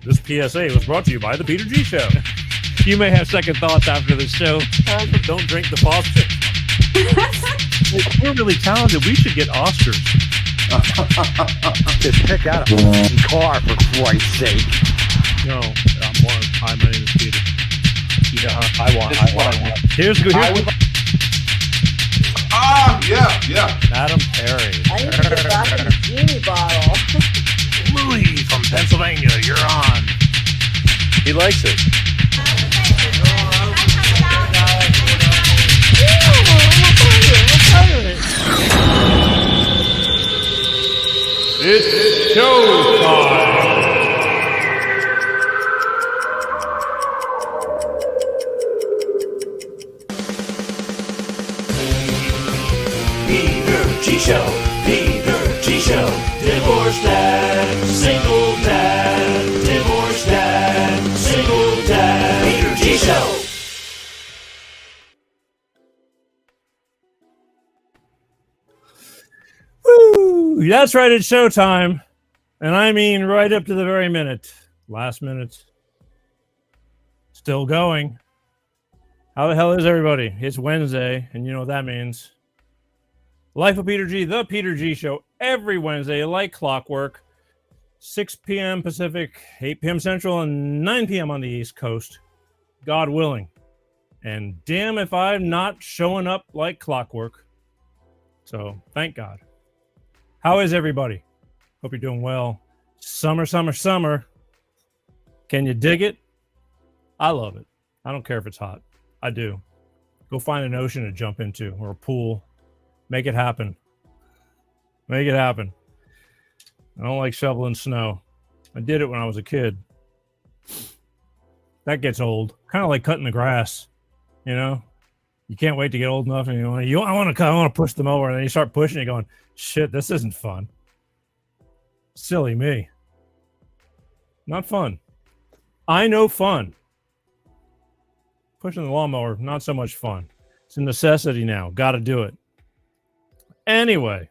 This PSA was brought to you by the Peter G Show. You may have second thoughts after the show. Don't drink the faucet. We're really talented. We should get Oscars. Just pick out a car, for Christ's sake. No, hi, my name is Peter. Yeah, I want. Here's good. Yeah. Madam Perry. I need to get back in the genie bottle. Louis from Pennsylvania, you're on. He likes it. It's showtime. Peter G Show, Peter G Show, divorce dad, single dad, divorce dad, single dad, Peter G Show. Woo! That's right, it's showtime. And I mean right up to the very minute. Last minute. Still going. How the hell is everybody? It's Wednesday, and you know what that means. Life of Peter G, the Peter G Show, every Wednesday, like clockwork, 6 p.m. Pacific, 8 p.m. Central, and 9 p.m. on the East Coast, God willing. And damn if I'm not showing up like clockwork. So, thank God. How is everybody? Hope you're doing well. Summer, summer, summer. Can you dig it? I love it. I don't care if it's hot. I do. Go find an ocean to jump into or a pool. Make it happen. Make it happen. I don't like shoveling snow. I did it when I was a kid. That gets old. Kind of like cutting the grass. You know? You can't wait to get old enough and I want to push them over, and then you start pushing and going, shit, this isn't fun. Silly me. Not fun. I know fun. Pushing the lawnmower, not so much fun. It's a necessity now. Got to do it. Anyway,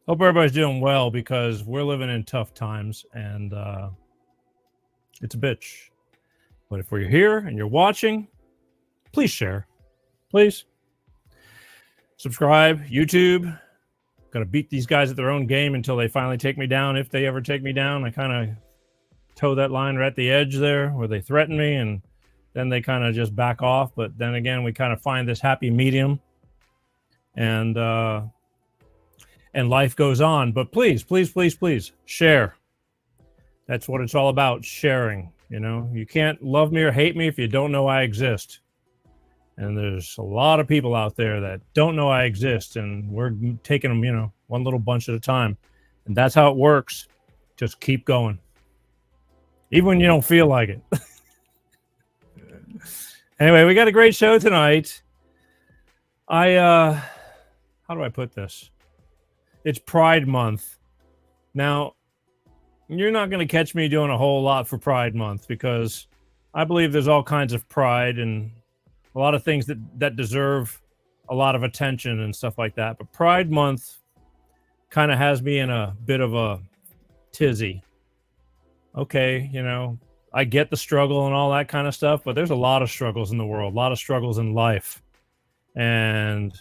hope everybody's doing well because we're living in tough times and it's a bitch. But if we're here and you're watching, please share. Please. Subscribe. YouTube. Gonna beat these guys at their own game until they finally take me down. If they ever take me down, I kind of toe that line right at the edge there where they threaten me and then they kind of just back off. But then again, we kind of find this happy medium. And life goes on. But please, please, please, please share. That's what it's all about, sharing. You know, you can't love me or hate me if you don't know I exist. And there's a lot of people out there that don't know I exist, and we're taking them, you know, one little bunch at a time. And that's how it works. Just keep going. Even when you don't feel like it. Anyway, we got a great show tonight. How do I put this? It's Pride Month. Now, you're not going to catch me doing a whole lot for Pride Month because I believe there's all kinds of pride and a lot of things that deserve a lot of attention and stuff like that. But Pride Month kind of has me in a bit of a tizzy. Okay, you know, I get the struggle and all that kind of stuff, but there's a lot of struggles in the world, a lot of struggles in life. And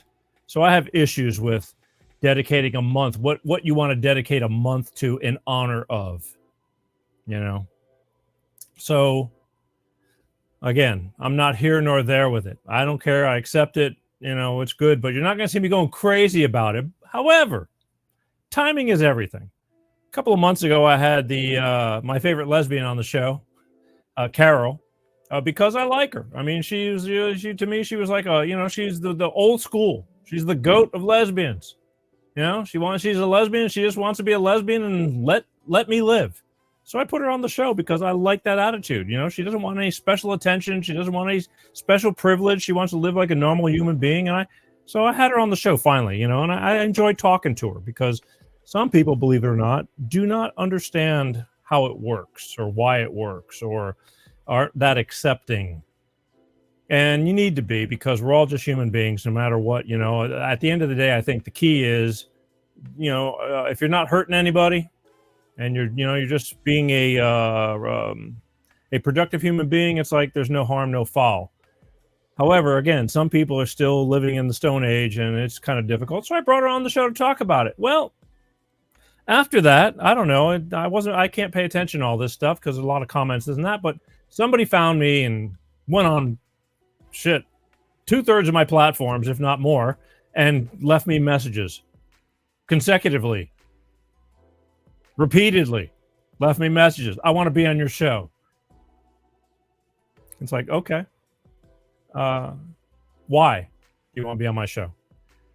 so I have issues with dedicating a month, what you want to dedicate a month to in honor of, you know. So again, I'm not here nor there with it. I don't care. I accept it. You know, it's good, but you're not going to see me going crazy about it. However, timing is everything. A couple of months ago, I had my favorite lesbian on the show, Carol, because I like her. I mean, she to me, she was like she's the old school. She's the goat of lesbians. You know, she's a lesbian. She just wants to be a lesbian and let me live. So I put her on the show because I like that attitude. You know, she doesn't want any special attention. She doesn't want any special privilege. She wants to live like a normal human being. So I had her on the show finally, you know, and I enjoyed talking to her because some people, believe it or not, do not understand how it works or why it works or aren't that accepting. And you need to be, because we're all just human beings, no matter what. You know, at the end of the day, I think the key is, you know, if you're not hurting anybody, and you're just being a productive human being, it's like there's no harm, no foul. However, again, some people are still living in the Stone Age, and it's kind of difficult. So I brought her on the show to talk about it. Well, after that, I don't know. I can't pay attention to all this stuff because there's a lot of comments, this and that. But somebody found me and went on 2/3 of my platforms, if not more, and left me messages consecutively, repeatedly, left me messages. I want to be on your show. It's like, okay. Why do you want to be on my show?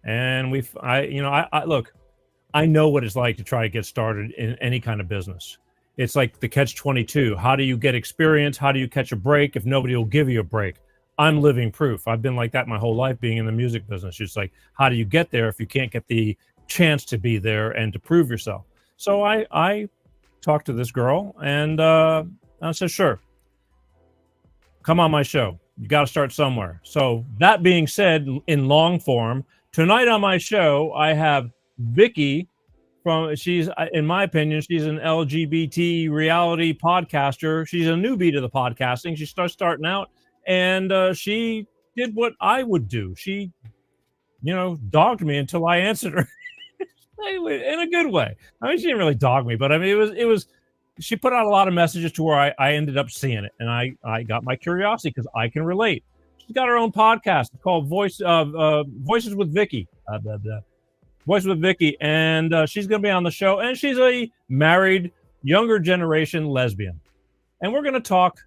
And look, I know what it's like to try to get started in any kind of business. It's like the catch-22. How do you get experience? How do you catch a break if nobody will give you a break? I'm living proof. I've been like that my whole life being in the music business. It's like, how do you get there if you can't get the chance to be there and to prove yourself? So I talked to this girl, and I said, sure, come on my show. You got to start somewhere. So that being said, in long form, tonight on my show, I have Vikki she's, in my opinion, she's an LGBT reality podcaster. She's a newbie to the podcasting. She starting out, and she did what I would do. She, dogged me until I answered her in a good way. I mean, she didn't really dog me, but I mean, it was, she put out a lot of messages to where I ended up seeing it, and I got my curiosity because I can relate. She's got her own podcast. It's called Voices with Vikki. Voices with Vikki, and she's going to be on the show, and she's a married, younger generation lesbian. And we're going to talk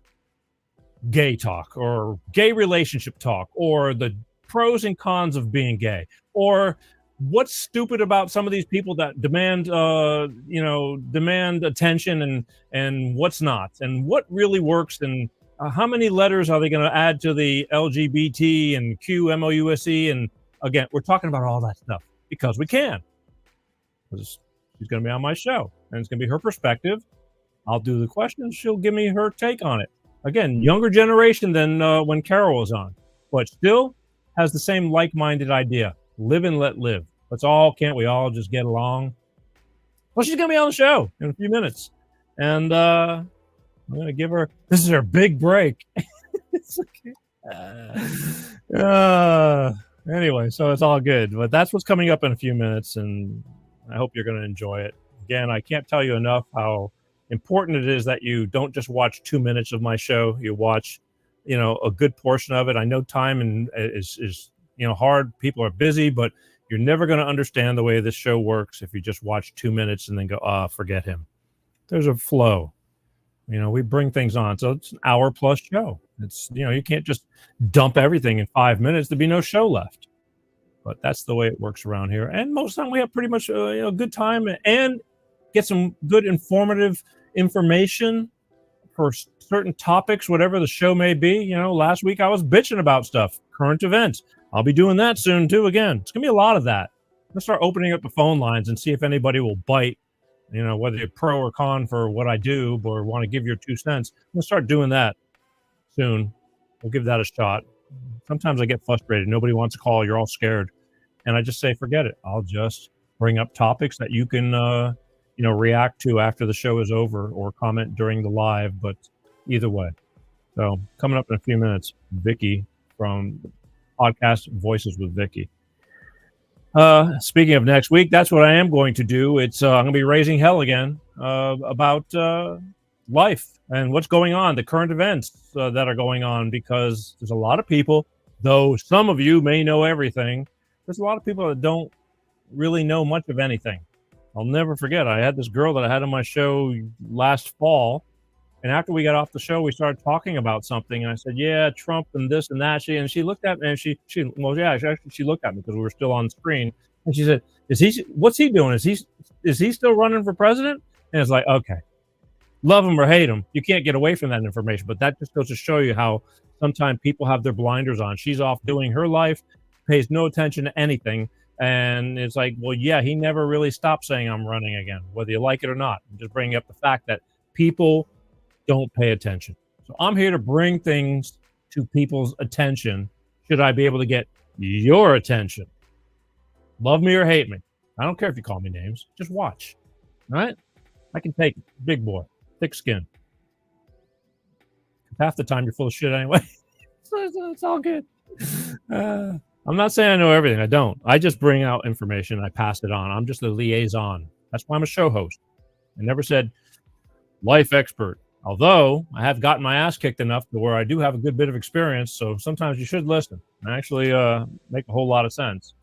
gay talk, or gay relationship talk, or the pros and cons of being gay, or what's stupid about some of these people that demand attention, and what's not, and what really works, and how many letters are they going to add to the LGBT and QMOUSE? And again, we're talking about all that stuff because we can. Because she's going to be on my show, and it's going to be her perspective. I'll do the questions. She'll give me her take on it. Again, younger generation than when Carol was on, but still has the same like-minded idea. Live and let live. Can't we all just get along? Well, she's going to be on the show in a few minutes. And I'm going to give her, this is her big break. It's okay. Anyway, so it's all good. But that's what's coming up in a few minutes, and I hope you're going to enjoy it. Again, I can't tell you enough how important it is that you don't just watch 2 minutes of my show. You watch, a good portion of it. I know time is hard. People are busy, but you're never going to understand the way this show works if you just watch 2 minutes and then go, forget him. There's a flow. We bring things on. So it's an hour plus show. It's, you can't just dump everything in 5 minutes. There'd be no show left. But that's the way it works around here. And most of the time we have pretty much a good time and get some good informative information for certain topics, whatever the show may be. Last week I was bitching about stuff, current events. I'll be doing that soon too. Again, it's gonna be a lot of that. I'm gonna start opening up the phone lines and see if anybody will bite, whether you're pro or con for what I do or want to give your 2 cents. I'm gonna start doing that soon. We'll give that a shot. Sometimes I get frustrated. Nobody wants to call. You're all scared. And I just say, forget it. I'll just bring up topics that you can, react to after the show is over or comment during the live. But either way. So coming up in a few minutes, Vikki from the podcast Voices with Vikki. Speaking of next week, that's what I am going to do. It's I'm going to be raising hell again about life and what's going on, the current events that are going on, because there's a lot of people, though some of you may know everything, there's a lot of people that don't really know much of anything. I'll never forget, I had this girl that I had on my show last fall, and after we got off the show, we started talking about something, and I said, yeah, Trump and this and that. She looked at me, and she looked at me because we were still on screen, and she said, what's he doing? Is he still running for president? And it's like, okay, love him or hate him, you can't get away from that information. But that just goes to show you how sometimes people have their blinders on. She's off doing her life, pays no attention to anything. And it's like, well, yeah, he never really stopped saying I'm running again, whether you like it or not. I'm just bringing up the fact that people don't pay attention. So I'm here to bring things to people's attention. Should I be able to get your attention? Love me or hate me. I don't care if you call me names. Just watch. All right? I can take it. Big boy, thick skin. Half the time you're full of shit anyway. So it's all good. I'm not saying I know everything. I don't. I just bring out information. I pass it on. I'm just a liaison. That's why I'm a show host. I never said life expert. Although I have gotten my ass kicked enough to where I do have a good bit of experience. So sometimes you should listen. And actually make a whole lot of sense.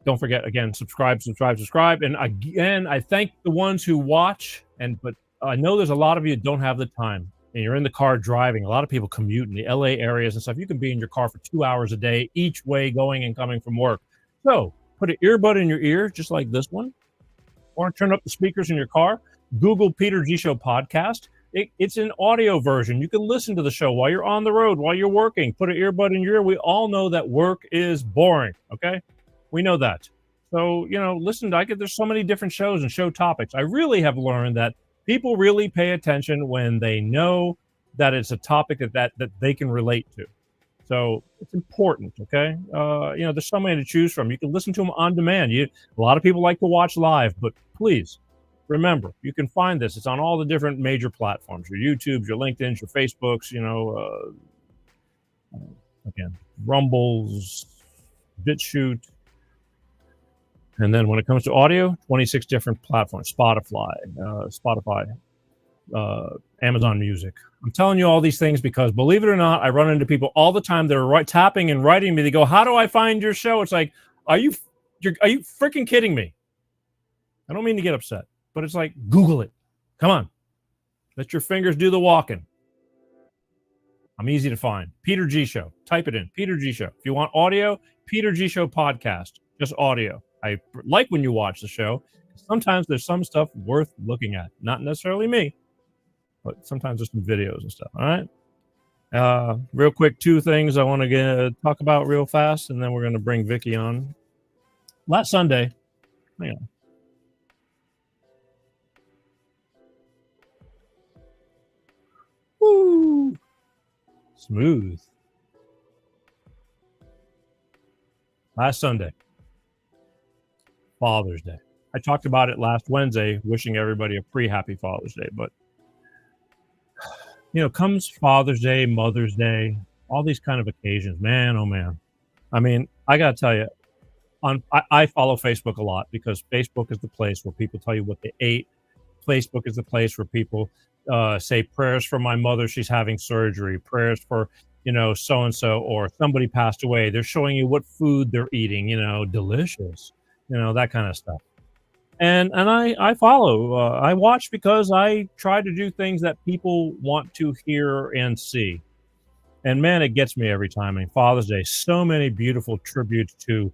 Don't forget, again, subscribe. And again, I thank the ones who watch. But I know there's a lot of you that don't have the time. And you're in the car driving. A lot of people commute in the LA areas and stuff. You can be in your car for 2 hours a day, each way, going and coming from work. So put an earbud in your ear, just like this one. Want to turn up the speakers in your car? Google Peter G Show podcast. It's an audio version. You can listen to the show while you're on the road, while you're working. Put an earbud in your ear. We all know that work is boring. Okay, we know that. So listen. There's so many different shows and show topics. I really have learned that people really pay attention when they know that it's a topic that they can relate to. So it's important, okay? There's so many to choose from. You can listen to them on demand. A lot of people like to watch live, but please remember, you can find this. It's on all the different major platforms, your YouTubes, your LinkedIns, your Facebooks, again, Rumbles, BitChute. And then when it comes to audio, 26 different platforms, Spotify, Amazon Music. I'm telling you all these things because, believe it or not, I run into people all the time that are tapping and writing me. They go, "How do I find your show?" It's like, are you freaking kidding me? I don't mean to get upset, but it's like, Google it. Come on. Let your fingers do the walking. I'm easy to find. Peter G Show. Type it in. Peter G Show. If you want audio, Peter G Show podcast. Just audio. I like when you watch the show. Sometimes there's some stuff worth looking at. Not necessarily me, but sometimes there's some videos and stuff. All right. Real quick, 2 things I want to talk about real fast, and then we're going to bring Vikki on. Last Sunday, hang on. Woo! Smooth. Last Sunday, Father's Day. I talked about it last Wednesday, wishing everybody a pre-happy Father's Day. But, comes Father's Day, Mother's Day, all these kind of occasions. Man, oh man. I mean, I got to tell you, I follow Facebook a lot because Facebook is the place where people tell you what they ate. Facebook is the place where people say prayers for my mother. She's having surgery. Prayers for, so-and-so, or somebody passed away. They're showing you what food they're eating, delicious, that kind of stuff. And I follow, I watch because I try to do things that people want to hear and see. And man, it gets me every time. I mean, Father's Day, so many beautiful tributes to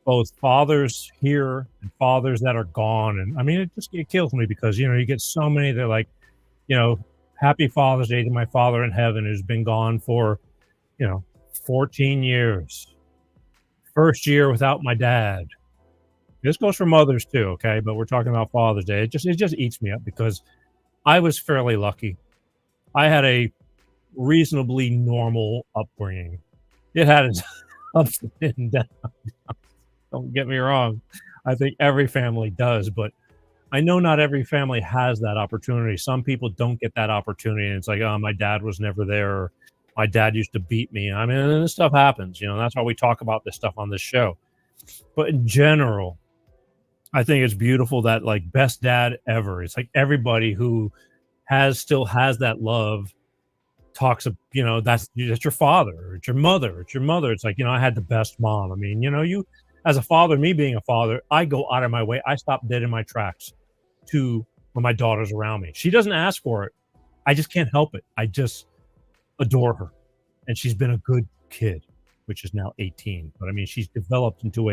both fathers here and fathers that are gone. And I mean, it kills me because, you get so many that are like, happy Father's Day to my father in heaven who's been gone for, 14 years. First year without my dad. This goes for mothers too, okay? But we're talking about Father's Day. It just eats me up because I was fairly lucky. I had a reasonably normal upbringing. It had its ups and downs. Don't get me wrong. I think every family does, but I know not every family has that opportunity. Some people don't get that opportunity. And it's like, oh, my dad was never there. Or my dad used to beat me. I mean, this stuff happens. That's why we talk about this stuff on this show. But in general, I think it's beautiful that, like, best dad ever. It's like everybody who still has that love talks of, that's your father, it's your mother, It's like, I had the best mom. I mean, you as a father, me being a father, I go out of my way. I stop dead in my tracks when my daughter's around me. She doesn't ask for it. I just can't help it. I just adore her. And she's been a good kid, which is now 18. But I mean, she's developing into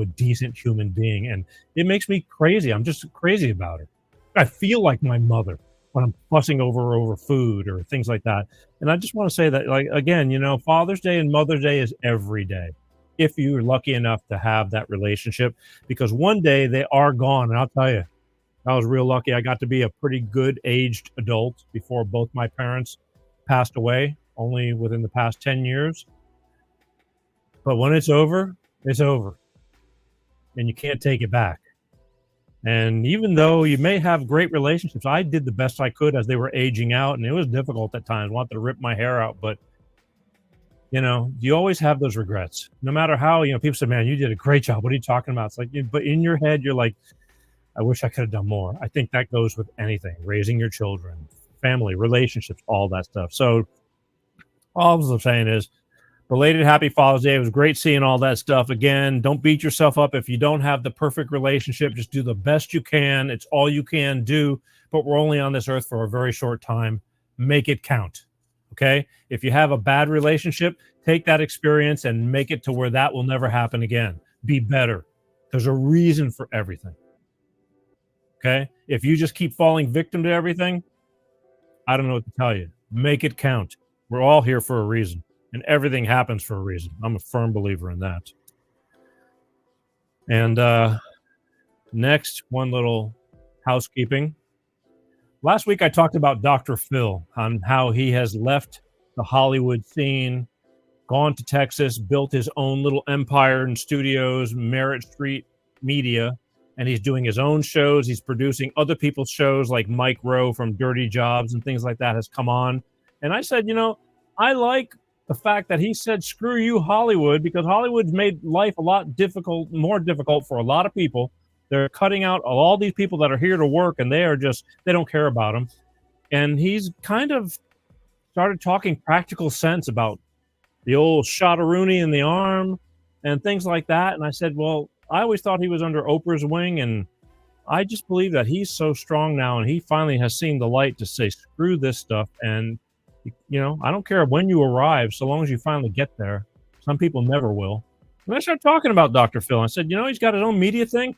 a decent human being. And it makes me crazy. I'm just crazy about her. I feel like my mother when I'm fussing over food or things like that. And I just want to say that, like, again, Father's Day and Mother's Day is every day, if you're lucky enough to have that relationship, because one day they are gone. And I'll tell you, I was real lucky. I got to be a pretty good aged adult before both my parents passed away, only within the past 10 years. But when it's over, it's over. and you can't take it back. And even though you may have great relationships, I did the best I could as they were aging out, and it was difficult at times. I wanted to rip my hair out, but you always have those regrets. No matter how, people say, man, you did a great job. What are you talking about? It's like, but in your head, you're like, I wish I could have done more. I think that goes with anything, raising your children, family, relationships, all that stuff. So all I'm saying is, belated happy Father's Day. It was great seeing all that stuff. Again, don't beat yourself up if you don't have the perfect relationship. Just do the best you can. It's all you can do, but we're only on this earth for a very short time. Make it count. Okay? If you have a bad relationship, take that experience and make it to where that will never happen again. Be better. There's a reason for everything. Okay? If you just keep falling victim to everything, I don't know what to tell you. Make it count. We're all here for a reason, and everything happens for a reason. I'm a firm believer in that. And next, one little housekeeping. Last week, I talked about Dr. Phil, on how he has left the Hollywood scene, gone to Texas, built his own little empire in studios, Merritt Street Media, and he's doing his own shows. He's producing other people's shows, like Mike Rowe from Dirty Jobs and things like that has come on. And I said, I like the fact that he said, screw you, Hollywood, because Hollywood's made life a lot more difficult for a lot of people. They're cutting out all these people that are here to work, and they don't care about them. And he's kind of started talking practical sense about the old shot of Rooney in the arm and things like that. And I said, well, I always thought he was under Oprah's wing, and I just believe that he's so strong now, and he finally has seen the light to say, screw this stuff. And, I don't care when you arrive, so long as you finally get there. Some people never will. And I started talking about Dr. Phil. I said, he's got his own media thing.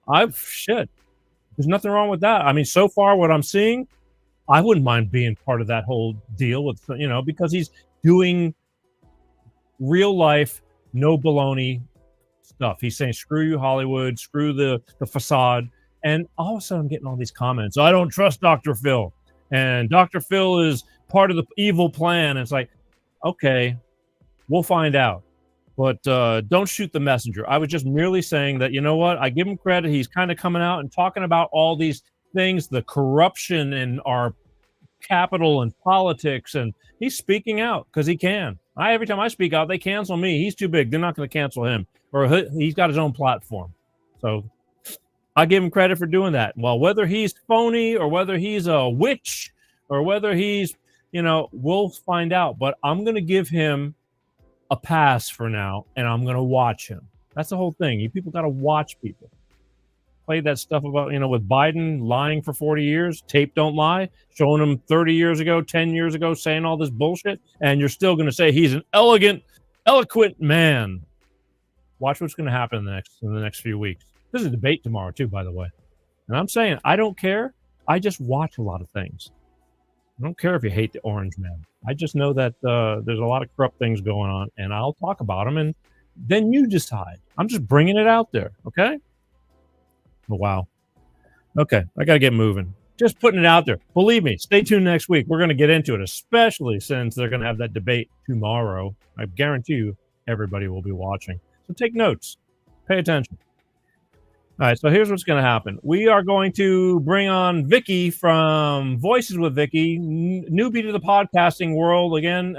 There's nothing wrong with that. I mean, so far what I'm seeing, I wouldn't mind being part of that whole deal with, because he's doing real life, no baloney stuff. He's saying, screw you, Hollywood, screw the facade. And all of a sudden I'm getting all these comments. I don't trust Dr. Phil. And Dr. Phil is part of the evil plan. And it's like, okay, we'll find out. But don't shoot the messenger. I was just merely saying that, I give him credit. He's kind of coming out and talking about all these things, the corruption in our capital and politics. And he's speaking out because he can. Every time I speak out, they cancel me. He's too big. They're not going to cancel him. Or he's got his own platform. So I give him credit for doing that. Well, whether he's phony or whether he's a witch or whether he's, we'll find out. But I'm going to give him a pass for now, and I'm going to watch him. That's the whole thing. You people got to watch people. Played that stuff about, with Biden lying for 40 years, tape don't lie, showing him 30 years ago, 10 years ago, saying all this bullshit, and you're still going to say he's an eloquent man. Watch what's going to happen in the next few weeks. There's a debate tomorrow, too, by the way. And I'm saying, I don't care. I just watch a lot of things. I don't care if you hate the orange man. I just know that there's a lot of corrupt things going on, and I'll talk about them, and then you decide. I'm just bringing it out there, okay? Oh, wow. Okay, I got to get moving. Just putting it out there. Believe me, stay tuned next week. We're going to get into it, especially since they're going to have that debate tomorrow. I guarantee you everybody will be watching. So take notes. Pay attention. All right, so here's what's going to happen. We are going to bring on Vikki from Voices with Vikki, newbie to the podcasting world. Again,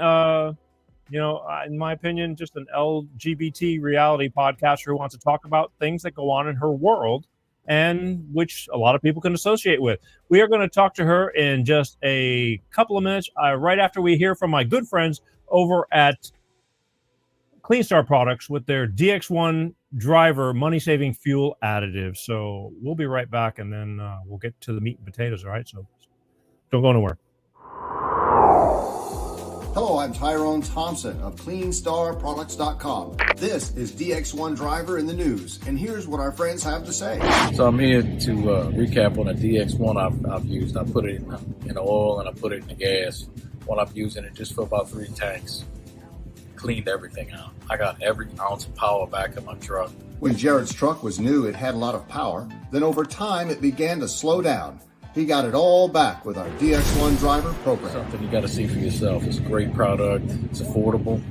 in my opinion, just an LGBT reality podcaster who wants to talk about things that go on in her world and which a lot of people can associate with. We are going to talk to her in just a couple of minutes, right after we hear from my good friends over at Clean Star Products with their DX1 driver money-saving fuel additive. So we'll be right back, and then we'll get to the meat and potatoes. All right, so don't go anywhere. Hello, I'm Tyrone Thompson of CleanStarProducts.com. This is DX1 Driver in the news, and here's what our friends have to say. So I'm here to recap on the DX1 I've used. I put it in the oil and I put it in the gas. While I'm using it just for about 3 tanks. Cleaned everything out. I got every ounce of power back in my truck. When Jared's truck was new, it had a lot of power. Then over time, it began to slow down. He got it all back with our DX1 driver program. Something you got to see for yourself. It's a great product. It's affordable.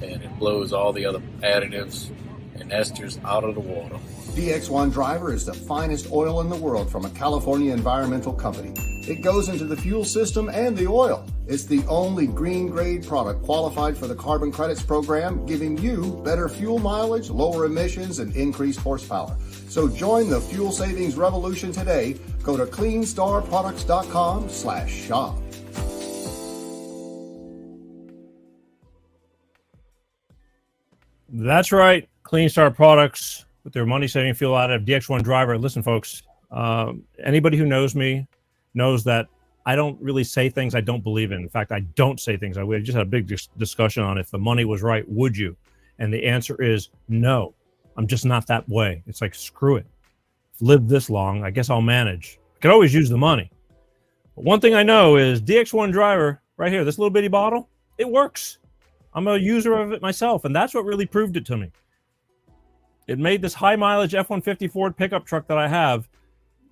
And it blows all the other additives. and esters out of the water. DX1 Driver is the finest oil in the world from a California environmental company. It goes into the fuel system and the oil. It's the only green grade product qualified for the carbon credits program, giving you better fuel mileage, lower emissions, and increased horsepower. So join the fuel savings revolution today. Go to cleanstarproducts.com/shop. That's right. Clean Start Products with their money-saving fuel out of DX1 Driver. Listen, folks, anybody who knows me knows that I don't really say things I don't believe in. In fact, I don't say things. We just had a big discussion on if the money was right, would you? And the answer is no. I'm just not that way. It's like, screw it. I've lived this long. I guess I'll manage. I could always use the money. But one thing I know is DX1 Driver, right here, this little bitty bottle, it works. I'm a user of it myself, and that's what really proved it to me. It made this high mileage F-150 Ford pickup truck that I have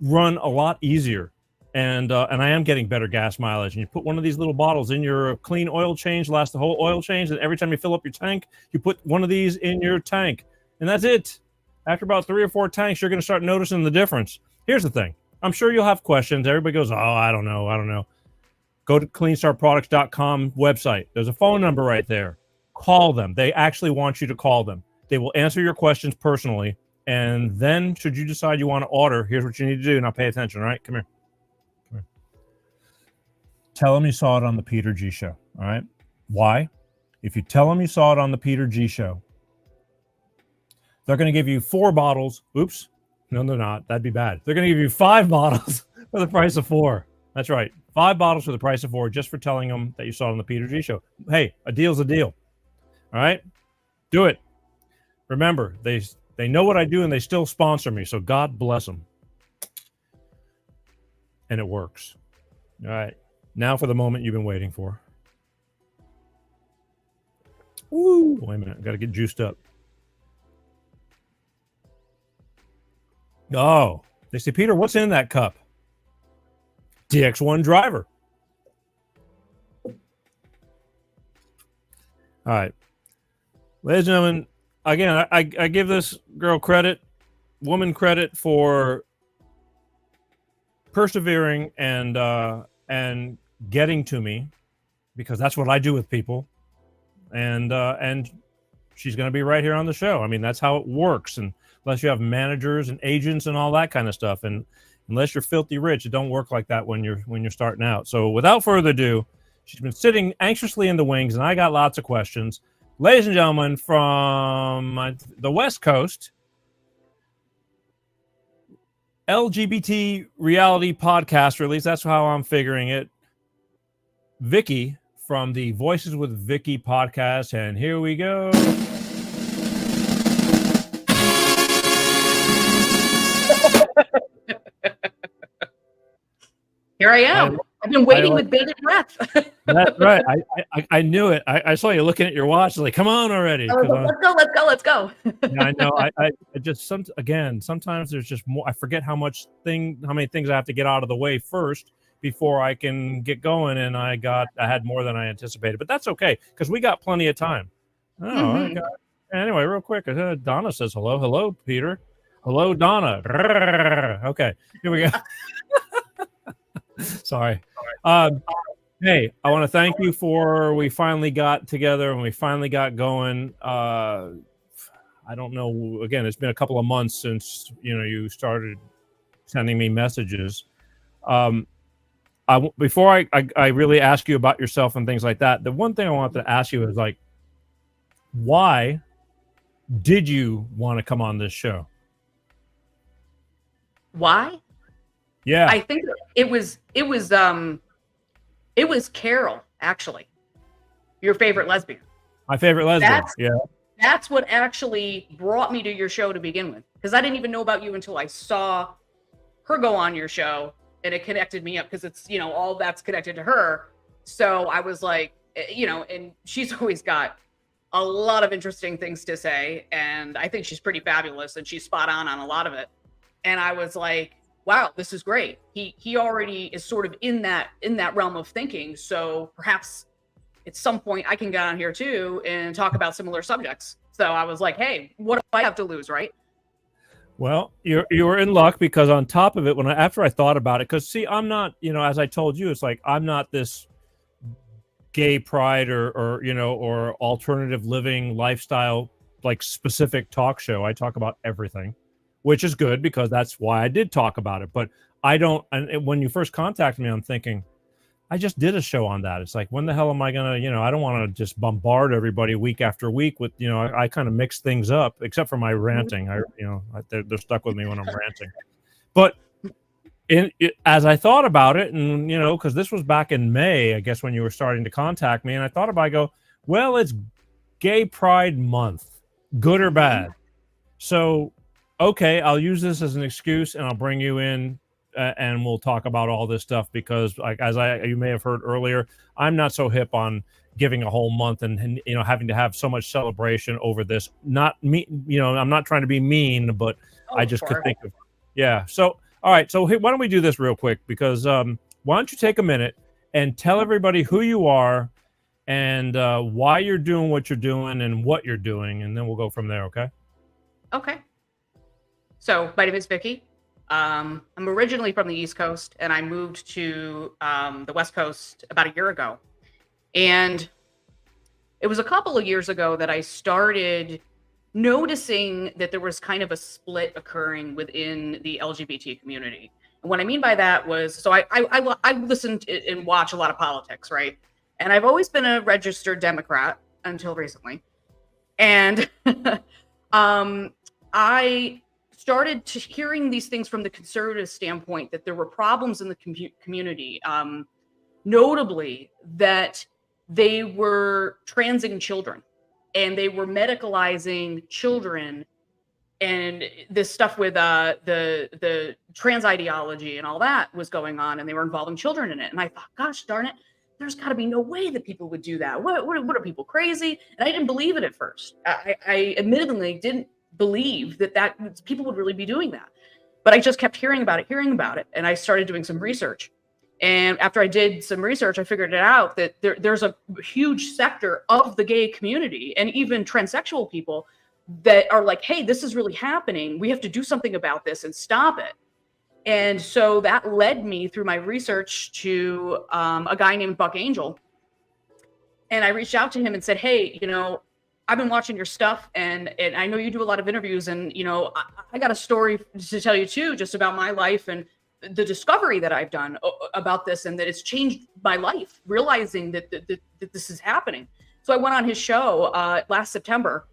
run a lot easier, and I am getting better gas mileage. And you put one of these little bottles in your clean oil change, lasts the whole oil change, and every time you fill up your tank, you put one of these in your tank, and that's it. After about 3 or 4 tanks, you're going to start noticing the difference. Here's the thing. I'm sure you'll have questions. Everybody goes, oh, I don't know. Go to cleanstarproducts.com website. There's a phone number right there. Call them. They actually want you to call them. They will answer your questions personally. And then should you decide you want to order, here's what you need to do. Now pay attention, all right? Come here. Tell them you saw it on the Peter G Show, all right? Why? If you tell them you saw it on the Peter G Show, they're going to give you 4 bottles. Oops. No, they're not. That'd be bad. They're going to give you 5 bottles for the price of 4. That's right. 5 bottles for the price of 4 just for telling them that you saw it on the Peter G Show. Hey, a deal's a deal. All right? Do it. Remember, they know what I do and they still sponsor me, so God bless them. And it works. All right. Now for the moment you've been waiting for. Woo! Wait a minute. I've got to get juiced up. Oh, they say, Peter, what's in that cup? DX1 Driver. All right. Ladies and gentlemen, again, I give this girl woman credit for persevering and getting to me, because that's what I do with people. And she's going to be right here on the show. I mean, that's how it works. And unless you have managers and agents and all that kind of stuff, and unless you're filthy rich, it don't work like that when you're starting out. So without further ado, she's been sitting anxiously in the wings, and I got lots of questions. Ladies and gentlemen, from the West Coast, LGBT reality podcast, or at least that's how I'm figuring it, Vikki from the Voices with Vikki podcast, and here we go. Here I am. I've been waiting with bated breath. That's right. I knew it. I saw you looking at your watch, like, come on already. Let's go. Yeah, I know. I just sometimes there's just more. I forget how many things I have to get out of the way first before I can get going, and I had more than I anticipated, but that's okay because we got plenty of time. Oh, anyway, real quick, Donna says hello, Peter. Hello, Donna. Okay, here we go. Sorry. Hey, I want to thank you we finally got together and we finally got going. I don't know. Again, it's been a couple of months since you started sending me messages. Before I really ask you about yourself and things like that, the one thing I wanted to ask you is, like, why did you want to come on this show? Why? Yeah, I think it was Carol, actually, your favorite lesbian. My favorite lesbian. That's what actually brought me to your show to begin with, because I didn't even know about you until I saw her go on your show, and it connected me up because it's all that's connected to her. So I was like, and she's always got a lot of interesting things to say, and I think she's pretty fabulous, and she's spot on a lot of it. And I was like, wow, this is great. He already is sort of in that realm of thinking. So perhaps at some point I can get on here too and talk about similar subjects. So I was like, hey, what do I have to lose, right? Well, you were in luck, because on top of it, after I thought about it, because see, I'm not, as I told you, it's like I'm not this gay pride or or alternative living lifestyle like specific talk show. I talk about everything, which is good because that's why I did talk about it. But I don't. And when you first contacted me, I'm thinking, I just did a show on that. It's like, when the hell am I gonna, I don't want to just bombard everybody week after week with, I kind of mix things up, except for my ranting. They're stuck with me when I'm ranting. But as I thought about it, and because this was back in May, I guess, when you were starting to contact me, and I thought about it, I go, well, it's Gay Pride Month, good or bad. So, okay, I'll use this as an excuse, and I'll bring you in. And we'll talk about all this stuff, because like, you may have heard earlier, I'm not so hip on giving a whole month and having to have so much celebration over this. Not me, I'm not trying to be mean, but I just could think of, yeah. So, all right. So why don't we do this real quick? Because why don't you take a minute and tell everybody who you are and why you're doing what you're doing and what you're doing, and then we'll go from there. Okay. Okay. So my name is Vikki. I'm originally from the East Coast, and I moved to the West Coast about a year ago. And it was a couple of years ago that I started noticing that there was kind of a split occurring within the LGBT community. And what I mean by that was, so I listen to and watch a lot of politics, right? And I've always been a registered Democrat until recently. And I started hearing these things from the conservative standpoint, that there were problems in the community, notably that they were transing children and they were medicalizing children, and this stuff with the trans ideology and all that was going on, and they were involving children in it. And I thought, gosh darn it, there's got to be no way that people would do that. What are people crazy? And I didn't believe it at first. I admittedly didn't believe that people would really be doing that, but I just kept hearing about it, and I started doing some research. And after I did some research, I figured it out that there's a huge sector of the gay community and even transsexual people that are like, hey, this is really happening. We have to do something about this and stop it. And so that led me through my research to a guy named Buck Angel. And I reached out to him and said, hey, I've been watching your stuff, and I know you do a lot of interviews, and I got a story to tell you too, just about my life and the discovery that I've done about this, and that it's changed my life, realizing that this is happening. So I went on his show last September,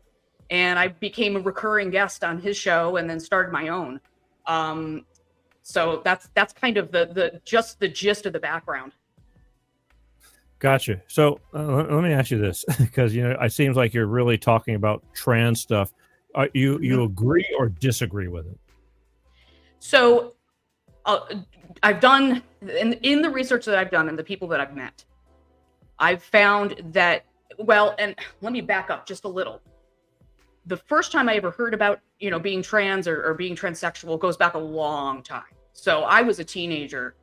and I became a recurring guest on his show, and then started my own. So that's kind of the gist of the background. Gotcha. So let me ask you this, because it seems like you're really talking about trans stuff. You agree or disagree with it? So I've done in the research that I've done and the people that I've met, I've found that, well, and let me back up just a little. The first time I ever heard about being trans or being transsexual goes back a long time. So I was a teenager.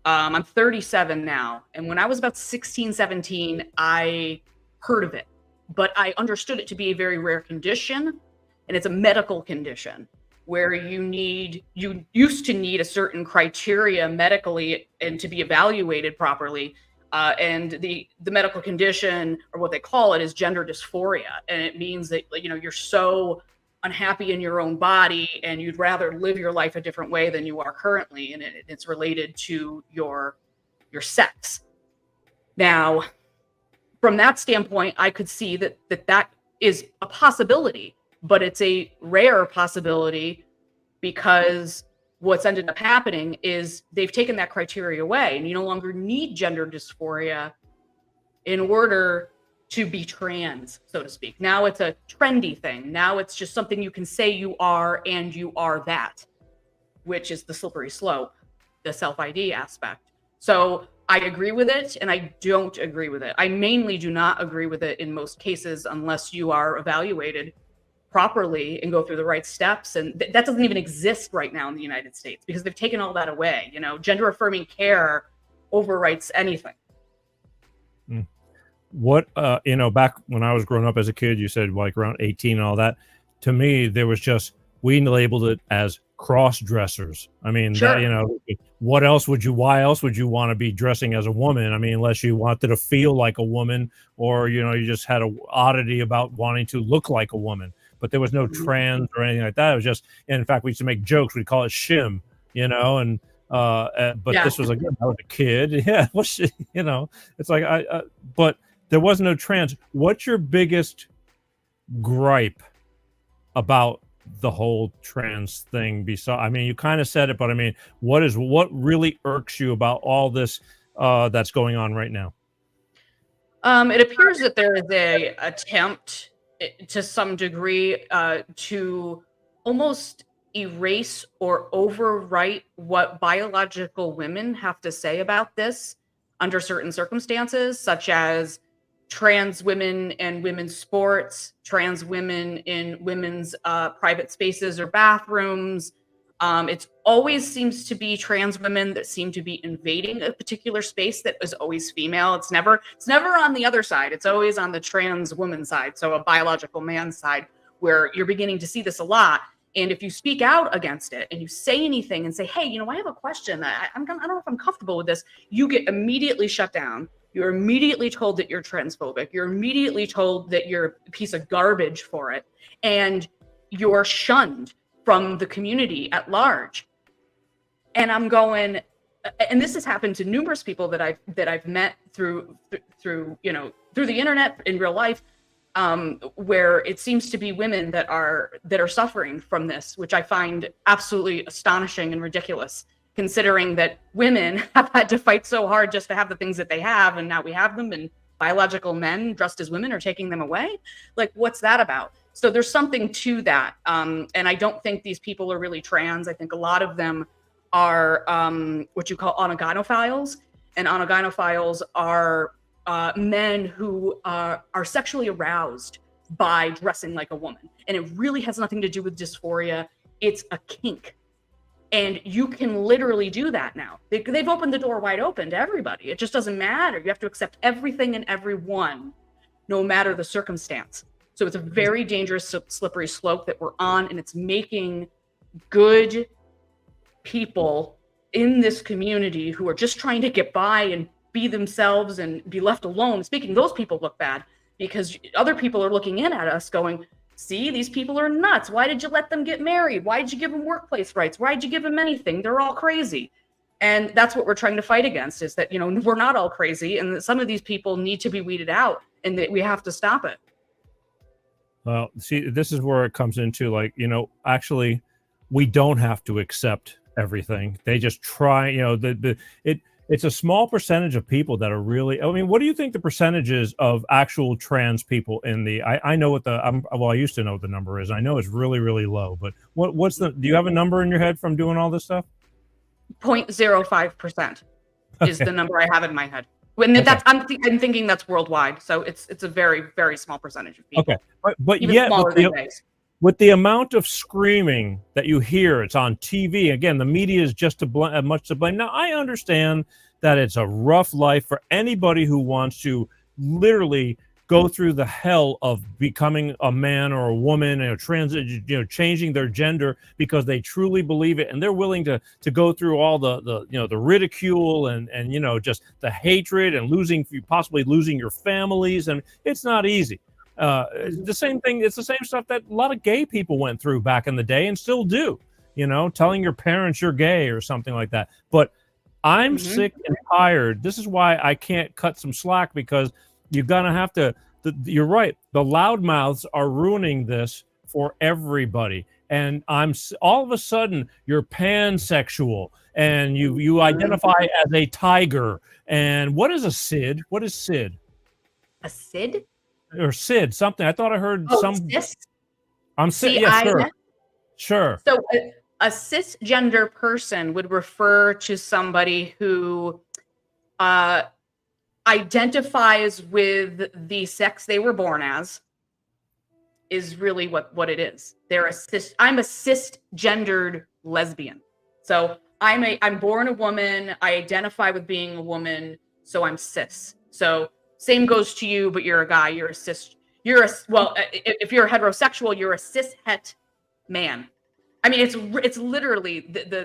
I'm 37 now. And when I was about 16, 17, I heard of it, but I understood it to be a very rare condition. And it's a medical condition where you used to need a certain criteria medically and to be evaluated properly. And the medical condition, or what they call it, is gender dysphoria. And it means that, you're so unhappy in your own body and you'd rather live your life a different way than you are currently, and it's related to your sex. Now, from that standpoint, I could see that is a possibility, but it's a rare possibility, because what's ended up happening is they've taken that criteria away, and you no longer need gender dysphoria in order to be trans, so to speak. Now it's a trendy thing. Now it's just something you can say you are, and you are that, which is the slippery slope, the self-ID aspect. So I agree with it, and I don't agree with it. I mainly do not agree with it in most cases, unless you are evaluated properly and go through the right steps. And that doesn't even exist right now in the United States, because they've taken all that away. Gender affirming care overwrites anything. what back when I was growing up as a kid, you said like around 18 and all that. To me, there was just, we labeled it as cross dressers. I mean, Sure. that, why else would you want to be dressing as a woman? I mean, unless you wanted to feel like a woman, or you just had a oddity about wanting to look like a woman. But there was no trans or anything like that. It was just, and in fact, we used to make jokes. We'd call it shim, and but Yeah. this was like, I was a kid. Yeah. What's, it's like, but there was no trans. What's your biggest gripe about the whole trans thing? Besides, I mean, you kind of said it, but I mean, what really irks you about all this that's going on right now? It appears that there is a attempt to some degree to almost erase or overwrite what biological women have to say about this under certain circumstances, such as trans women in women's sports, trans women in women's private spaces or bathrooms. It always seems to be trans women that seem to be invading a particular space that is always female. It's never on the other side. It's always on the trans woman side, so a biological man side, where you're beginning to see this a lot. And if you speak out against it and you say anything and say, hey, I have a question, I don't know if I'm comfortable with this, you get immediately shut down. You're immediately told that you're transphobic. You're immediately told that you're a piece of garbage for it. And you're shunned from the community at large. And I'm going, and this has happened to numerous people that I've met through the internet in real life, where it seems to be women that are suffering from this, which I find absolutely astonishing and ridiculous, considering that women have had to fight so hard just to have the things that they have, and now we have them, and biological men dressed as women are taking them away. Like, what's that about? So there's something to that. And I don't think these people are really trans. I think a lot of them are what you call onogynophiles. And onogynophiles are men who are sexually aroused by dressing like a woman. And it really has nothing to do with dysphoria. It's a kink. And you can literally do that now. They've opened the door wide open to everybody. It just doesn't matter. You have to accept everything and everyone, no matter the circumstance. So it's a very dangerous, slippery slope that we're on, and it's making good people in this community who are just trying to get by and be themselves and be left alone. Speaking, those people look bad because other people are looking in at us going, see, these people are nuts. Why did you let them get married? Why did you give them workplace rights? Why did you give them anything? They're all crazy. And that's what we're trying to fight against, is that, we're not all crazy, and that some of these people need to be weeded out, and that we have to stop it. Well, see, this is where it comes into, like, actually, we don't have to accept everything. They just try, it's a small percentage of people that are really, I mean, what do you think the percentage is of actual trans people in the, I know what I used to know what the number is. I know it's really, really low, but do you have a number in your head from doing all this stuff? 0.05% is the number I have in my head. When that's, I'm thinking that's worldwide. So it's a very, very small percentage of people. Okay. But even yet, smaller than gays. With the amount of screaming that you hear, it's on TV. Again, the media is just much to blame. Now, I understand that it's a rough life for anybody who wants to literally go through the hell of becoming a man or a woman, changing their gender because they truly believe it, and they're willing to go through all the ridicule and just the hatred and possibly losing your families, and it's not easy. The same thing. It's the same stuff that a lot of gay people went through back in the day and still do, telling your parents you're gay or something like that. But I'm sick and tired. This is why I can't cut some slack, because you're going to have to, you're right. The loudmouths are ruining this for everybody. And all of a sudden you're pansexual and you identify as a tiger. And what is a Sid? What is Sid? A Sid? Or Sid, something. I thought I heard Cis? I'm Sid. Yeah, sure. So a cisgender person would refer to somebody who identifies with the sex they were born as, is really what it is. I'm a cisgendered lesbian. So I'm born a woman, I identify with being a woman, so I'm cis. So Same goes to you, but you're a guy. You're a cis. If you're heterosexual, you're a cis het man. I mean, it's literally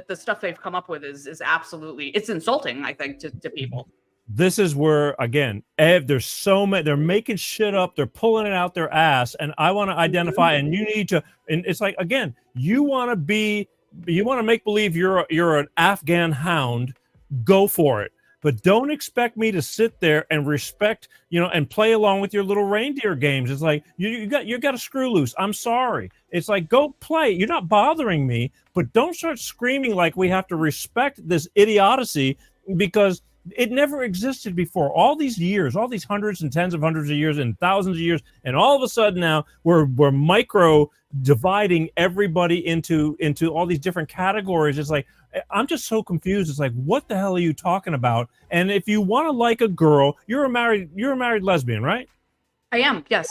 the stuff they've come up with is absolutely, it's insulting, I think, to people. This is where, again, there's so many, they're making shit up, they're pulling it out their ass, and I want to identify, and you need to, and it's like, again, you want to make believe you're an Afghan hound, go for it. But don't expect me to sit there and respect, and play along with your little reindeer games. It's like you got to screw loose. I'm sorry. It's like, go play. You're not bothering me, but don't start screaming like we have to respect this idiocy, because it never existed before. All these years, all these hundreds and tens of hundreds of years and thousands of years, and all of a sudden now we're micro dividing everybody into all these different categories. It's like, I'm just so confused. It's like, what the hell are you talking about? And if you want to like a girl, you're a married lesbian, right? I am, yes.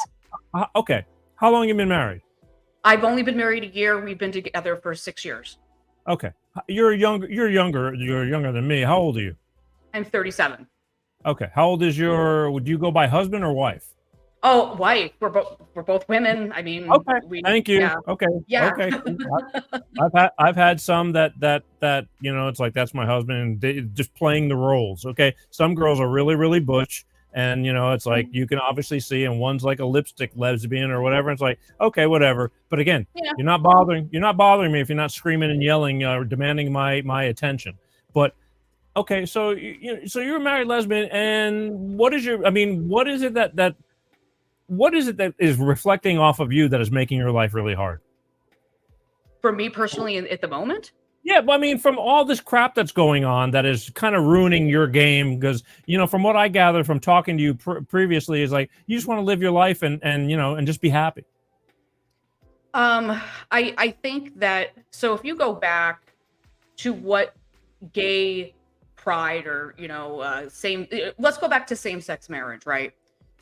Okay. How long have you been married? I've only been married a year. We've been together for 6 years. Okay. You're younger than me. How old are you? I'm 37. Okay. How old is would you go by husband or wife? Oh, wife. We're both women. I mean, okay. Thank you. Yeah. Okay. Yeah. Okay. I've had some that it's like, that's my husband, and they just playing the roles. Okay. Some girls are really, really butch, and it's like, you can obviously see, and one's like a lipstick lesbian or whatever. It's like, okay, whatever. But again, you're not bothering me if you're not screaming and yelling or demanding my attention. But okay, so you're a married lesbian, and what is it that is reflecting off of you that is making your life really hard? For me personally, at the moment? Yeah, but I mean, from all this crap that's going on that is kind of ruining your game, because, from what I gather from talking to you previously, is like, you just want to live your life and just be happy. I think that, so if you go back to what gay pride or, let's go back to same-sex marriage, right?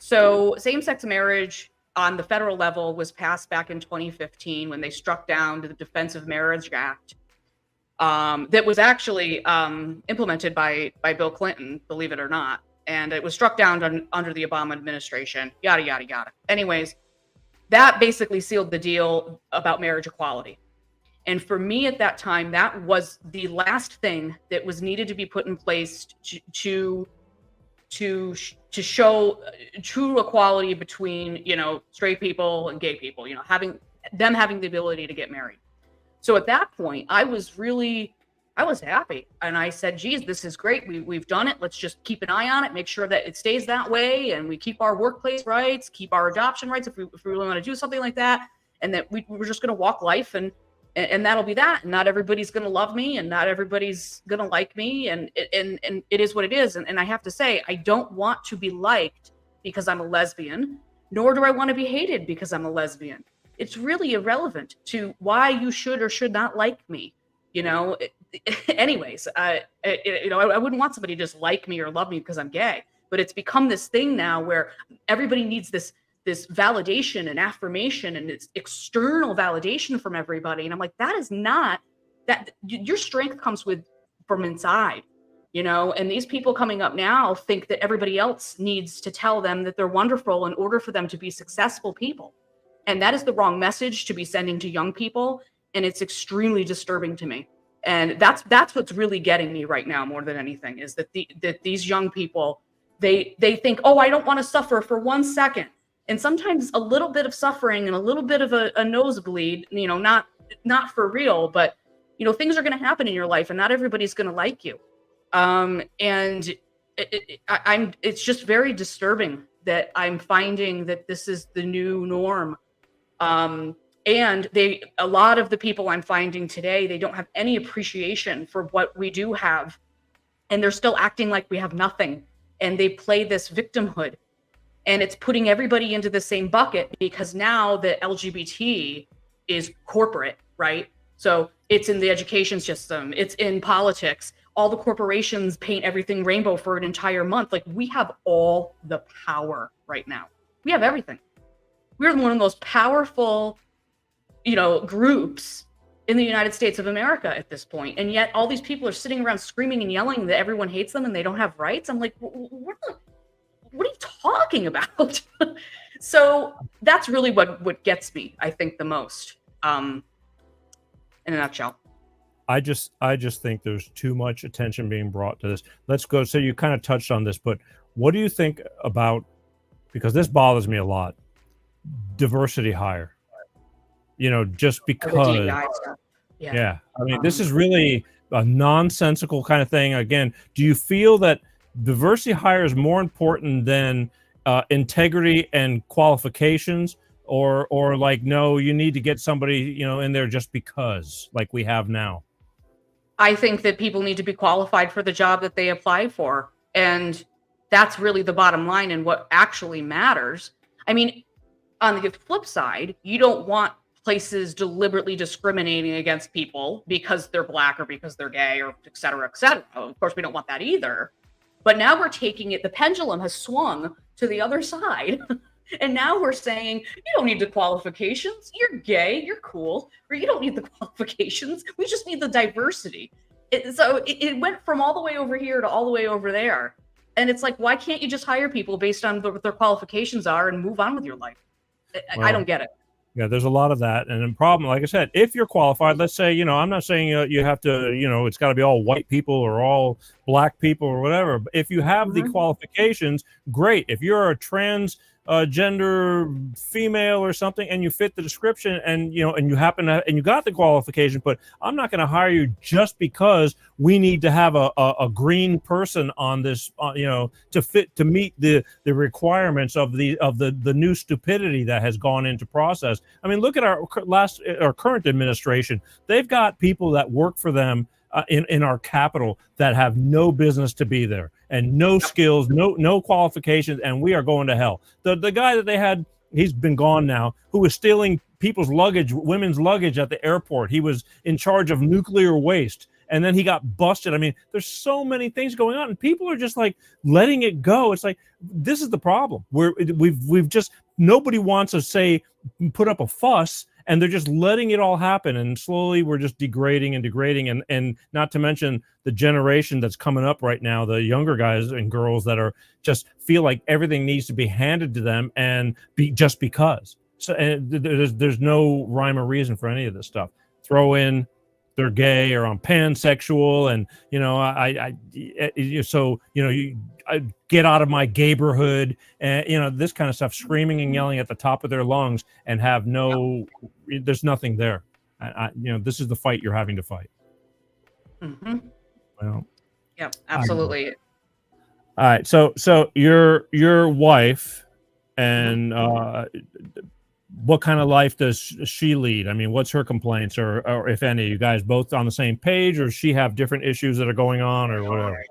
So same-sex marriage on the federal level was passed back in 2015 when they struck down the Defense of Marriage Act, that was actually implemented by Bill Clinton, believe it or not. And it was struck down under the Obama administration, yada, yada, yada. Anyways, that basically sealed the deal about marriage equality. And for me at that time, that was the last thing that was needed to be put in place to show true equality between, straight people and gay people, having the ability to get married. So at that point, I was happy. And I said, geez, this is great. We've done it. Let's just keep an eye on it, make sure that it stays that way. And we keep our workplace rights, keep our adoption rights if we really want to do something like that. And that we're just going to walk life and that'll be that. And not everybody's going to love me, and not everybody's going to like me. And it is what it is. And I have to say, I don't want to be liked because I'm a lesbian, nor do I want to be hated because I'm a lesbian. It's really irrelevant to why you should or should not like me. Anyways, I wouldn't want somebody to just like me or love me because I'm gay, but it's become this thing now where everybody needs this validation and affirmation, and it's external validation from everybody. And I'm like, that is not that. Your strength comes from inside, and these people coming up now think that everybody else needs to tell them that they're wonderful in order for them to be successful people. And that is the wrong message to be sending to young people. And it's extremely disturbing to me. And that's what's really getting me right now more than anything, is that that these young people, they think, oh, I don't want to suffer for 1 second. And sometimes a little bit of suffering and a little bit of a nosebleed, not for real, but, things are going to happen in your life and not everybody's going to like you. And it's just very disturbing that I'm finding that this is the new norm. And a lot of the people I'm finding today, they don't have any appreciation for what we do have. And they're still acting like we have nothing. And they play this victimhood. And it's putting everybody into the same bucket, because now the LGBT is corporate, right? So it's in the education system, it's in politics. All the corporations paint everything rainbow for an entire month. Like, we have all the power right now. We have everything. We're one of the most powerful, groups in the United States of America at this point. And yet all these people are sitting around screaming and yelling that everyone hates them and they don't have rights. I'm like, what are you talking talking about? So that's really what gets me, I think, the most, in a nutshell. I just think there's too much attention being brought to this. Let's go. So you kind of touched on this, but what do you think about, because this bothers me a lot, diversity hire? You know, just because. Yeah. I mean, this is really a nonsensical kind of thing. Again, do you feel that diversity hire is more important than integrity and qualifications, or like, no, you need to get somebody, you know, in there just because, like we have now? I think that people need to be qualified for the job that they apply for. And that's really the bottom line and what actually matters. I mean, on the flip side, you don't want places deliberately discriminating against people because they're Black or because they're gay or et cetera, et cetera. Of course, we don't want that either. But now we're taking it, the pendulum has swung to the other side. And now we're saying, you don't need the qualifications. You're gay, you're cool, or you don't need the qualifications. We just need the diversity. It went from all the way over here to all the way over there. And it's like, why can't you just hire people based on what their qualifications are and move on with your life? I don't get it. Yeah, there's a lot of that. And the problem, like I said, if you're qualified, let's say, you know, I'm not saying you have to, you know, it's got to be all white people or all Black people or whatever. But if you have the qualifications, great. If you're a gender female or something and you fit the description and, you know, and you happen to, and you got the qualification, but I'm not going to hire you just because we need to have a green person on this, you know, to meet the requirements of the new stupidity that has gone into process. I mean, look at our current administration. They've got people that work for them in our capital that have no business to be there and no skills, no qualifications, and we are going to hell. The guy that they had, he's been gone now, who was stealing people's luggage, women's luggage at the airport. He was in charge of nuclear waste, and then he got busted. I mean, there's so many things going on, and people are just like letting it go. It's like, this is the problem. We've just, nobody wants to say, put up a fuss, and they're just letting it all happen. And slowly we're just degrading and degrading. And not to mention the generation that's coming up right now, the younger guys and girls that are just feel like everything needs to be handed to them and be just because. So and there's no rhyme or reason for any of this stuff. Throw in they're gay or I'm pansexual, and you know, I get out of my gayborhood, and you know, this kind of stuff, screaming and yelling at the top of their lungs, and have there's nothing there. You know, this is the fight you're having to fight. Mm-hmm. Well, yeah, absolutely. All right, so your wife, and what kind of life does she lead? I mean, what's her complaints, or if any? You guys both on the same page, or does she have different issues that are going on, or whatever?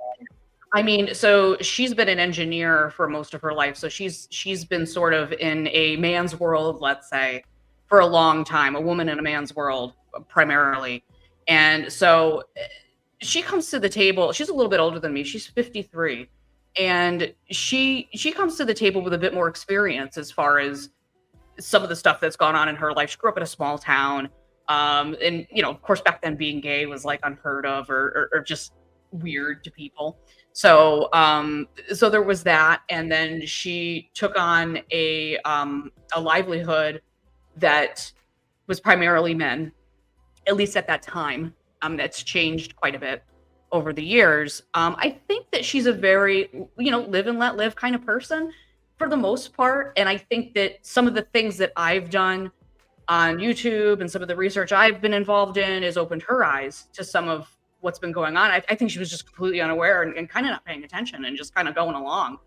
I mean, so she's been an engineer for most of her life. So she's been sort of in a man's world, let's say, for a long time, a woman in a man's world primarily. And so she comes to the table. She's a little bit older than me. She's 53. And she comes to the table with a bit more experience as far as some of the stuff that's gone on in her life. She grew up in a small town. And, you know, of course, back then being gay was like unheard of or just weird to people. So so there was that. And then she took on a livelihood that was primarily men, at least at that time. That's changed quite a bit over the years. I think that she's a very, you know, live and let live kind of person for the most part. And I think that some of the things that I've done on YouTube and some of the research I've been involved in has opened her eyes to some of what's been going on. I think she was just completely unaware and kind of not paying attention and just kind of going along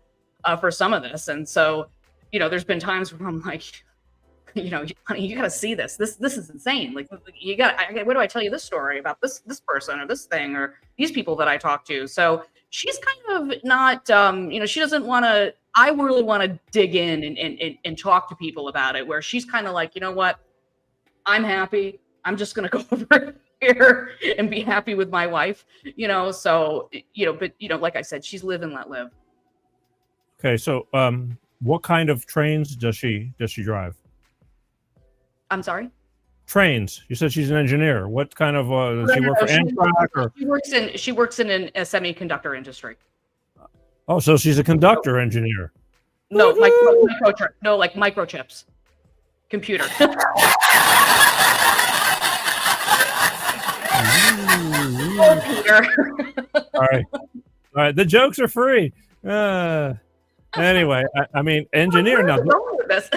for some of this. And so, you know, there's been times where I'm like, you know, honey, you got to see this. This is insane. Like, you got. Where do I tell you this story about this person or this thing or these people that I talk to? So she's kind of not, you know, she doesn't want to. I really want to dig in and talk to people about it. Where she's kind of like, you know what, I'm happy. I'm just gonna go over here and be happy with my wife. You know, so you know, but you know, like I said, she's live and let live. Okay, so what kind of trains does she drive? I'm sorry? Trains. You said she's an engineer. What kind of does she work for Amtrak or? She works in a semiconductor industry. Oh, so she's a conductor engineer. No, no, like microchips. Computer. Oh, Peter. All right. The jokes are free. Anyway, I mean, engineer. Now, let's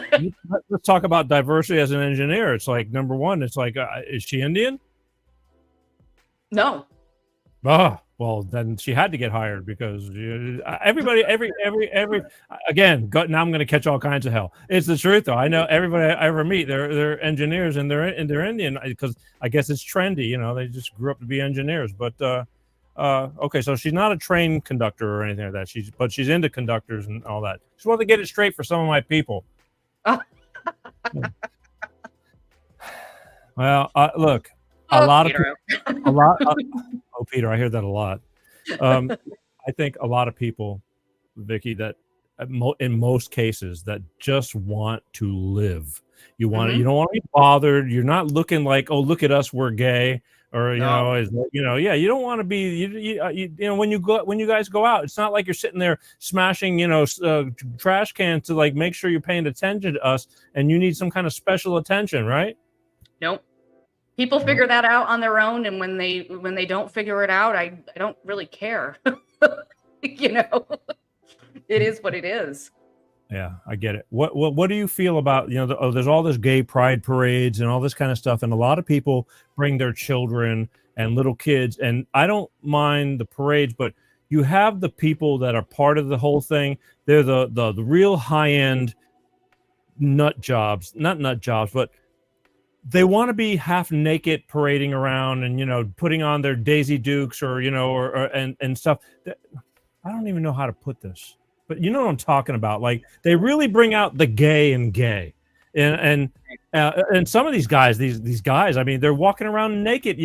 talk about diversity as an engineer. It's like, number one, it's like, is she Indian? No. Oh, well, then she had to get hired because everybody, again, now I'm going to catch all kinds of hell. It's the truth, though. I know everybody I ever meet, they're engineers and they're Indian because I guess it's trendy. You know, they just grew up to be engineers. But okay, so she's not a train conductor or anything like that. But she's into conductors and all that. Just wanted to get it straight for some of my people. Well, look. A lot. Oh, Peter, I hear that a lot. I think a lot of people, Vikki, that in most cases that just want to live. You want you don't want to be bothered. You're not looking like, oh, look at us, we're gay, or yeah. You don't want to be. You know, when you guys go out, it's not like you're sitting there smashing, trash cans to like make sure you're paying attention to us, and you need some kind of special attention, right? Nope. People figure that out on their own, and when they don't figure it out, I don't really care. It is what it is. Yeah, I get it. What do you feel about, there's all this gay pride parades and all this kind of stuff, and a lot of people bring their children and little kids, and I don't mind the parades, but you have the people that are part of the whole thing. They're the real high end not nut jobs, but they want to be half naked parading around and, putting on their Daisy Dukes or and stuff. I don't even know how to put this, but you know what I'm talking about. Like, they really bring out the gay and gay. And some of these guys, these guys, I mean, they're walking around naked.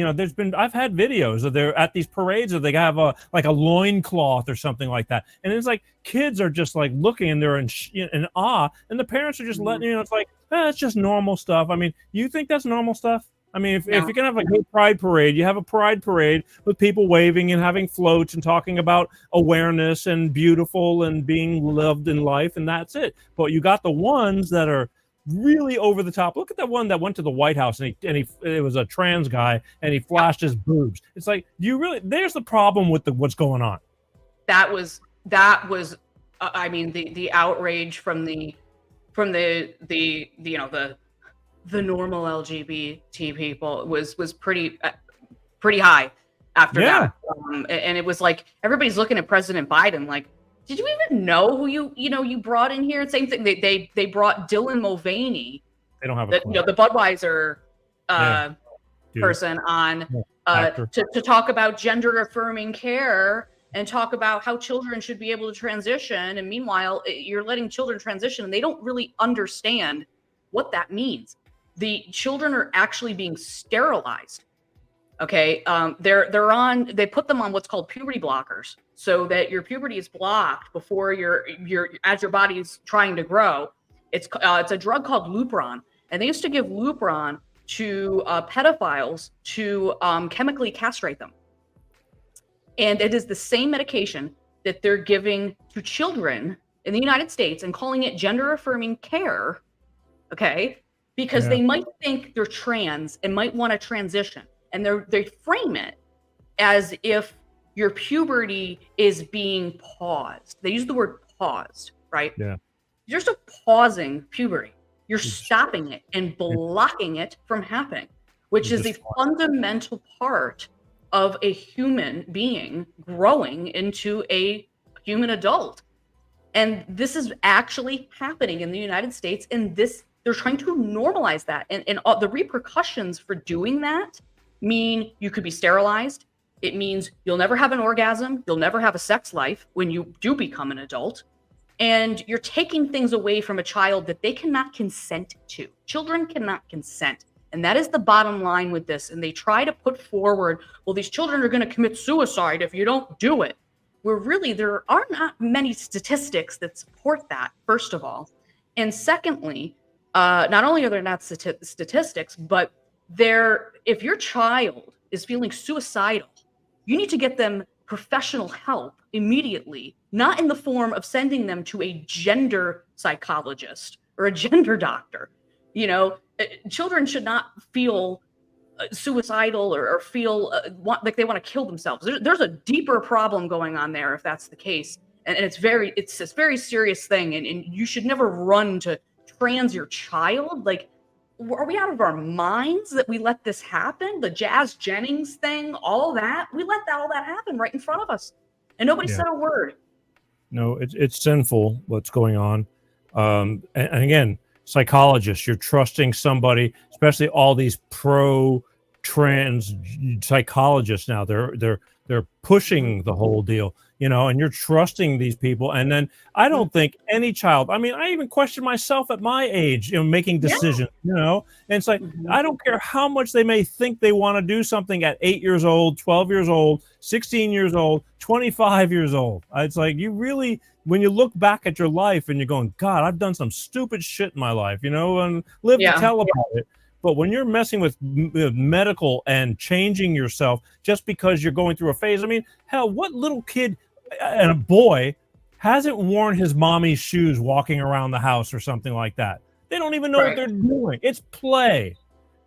I've had videos of they're at these parades or they have a loincloth or something like that. And it's like kids are just like looking and they're in awe, and the parents are just letting, it's like, it's just normal stuff. I mean, you think that's normal stuff? I mean, if you're going to have a gay pride parade, you have a pride parade with people waving and having floats and talking about awareness and beautiful and being loved in life, and that's it. But you got the ones that are really over the top. Look at that one that went to the White House and it was a trans guy and he flashed his boobs. It's like, there's the problem with what's going on. That was I mean, the outrage from the normal LGBT people was pretty high after that. And it was like everybody's looking at President Biden like, did you even know who you brought in here? Same thing. They brought Dylan Mulvaney. They don't have the Budweiser person on to talk about gender affirming care and talk about how children should be able to transition. And meanwhile, you're letting children transition and they don't really understand what that means. The children are actually being sterilized. Okay. They put them on what's called puberty blockers so that your puberty is blocked before as your body's trying to grow. It's a drug called Lupron. And they used to give Lupron to pedophiles to chemically castrate them. And it is the same medication that they're giving to children in the United States and calling it gender affirming care. Okay. Because they might think they're trans and might want to transition. And they frame it as if your puberty is being paused. They use the word paused, right? Yeah. You're just pausing puberty. You're stopping it and blocking it from happening, which is a fundamental part of a human being growing into a human adult. And this is actually happening in the United States. And they're trying to normalize that. And the repercussions for doing that mean you could be sterilized. It means you'll never have an orgasm. You'll never have a sex life when you do become an adult. And you're taking things away from a child that they cannot consent to. Children cannot consent. And that is the bottom line with this. And they try to put forward, well, these children are going to commit suicide if you don't do it. Where really there are not many statistics that support that, first of all. And secondly, not only are there not statistics, but if your child is feeling suicidal, you need to get them professional help immediately not in the form of sending them to a gender psychologist or a gender doctor. You know, children should not feel suicidal or feel like they want to kill themselves. There's a deeper problem going on there if that's the case. And it's this very serious thing. And you should never run to trans your child. Like, are we out of our minds that we let this happen? The Jazz Jennings thing, all that, we let all that happen right in front of us. And nobody said a word. No, it's sinful what's going on. And again, psychologists, you're trusting somebody, especially all these pro-trans psychologists now. They're pushing the whole deal, you know, and you're trusting these people. And then I don't think any child, I mean, I even question myself at my age, you know, making decisions, you know, and it's like, I don't care how much they may think they want to do something at 8 years old, 12 years old, 16 years old, 25 years old. It's like, you really, when you look back at your life and you're going, God, I've done some stupid shit in my life, you know, and live to tell about it. But when you're messing with medical and changing yourself just because you're going through a phase, I mean, hell, what little kid and a boy hasn't worn his mommy's shoes walking around the house or something like that? They don't even know what they're doing. It's play.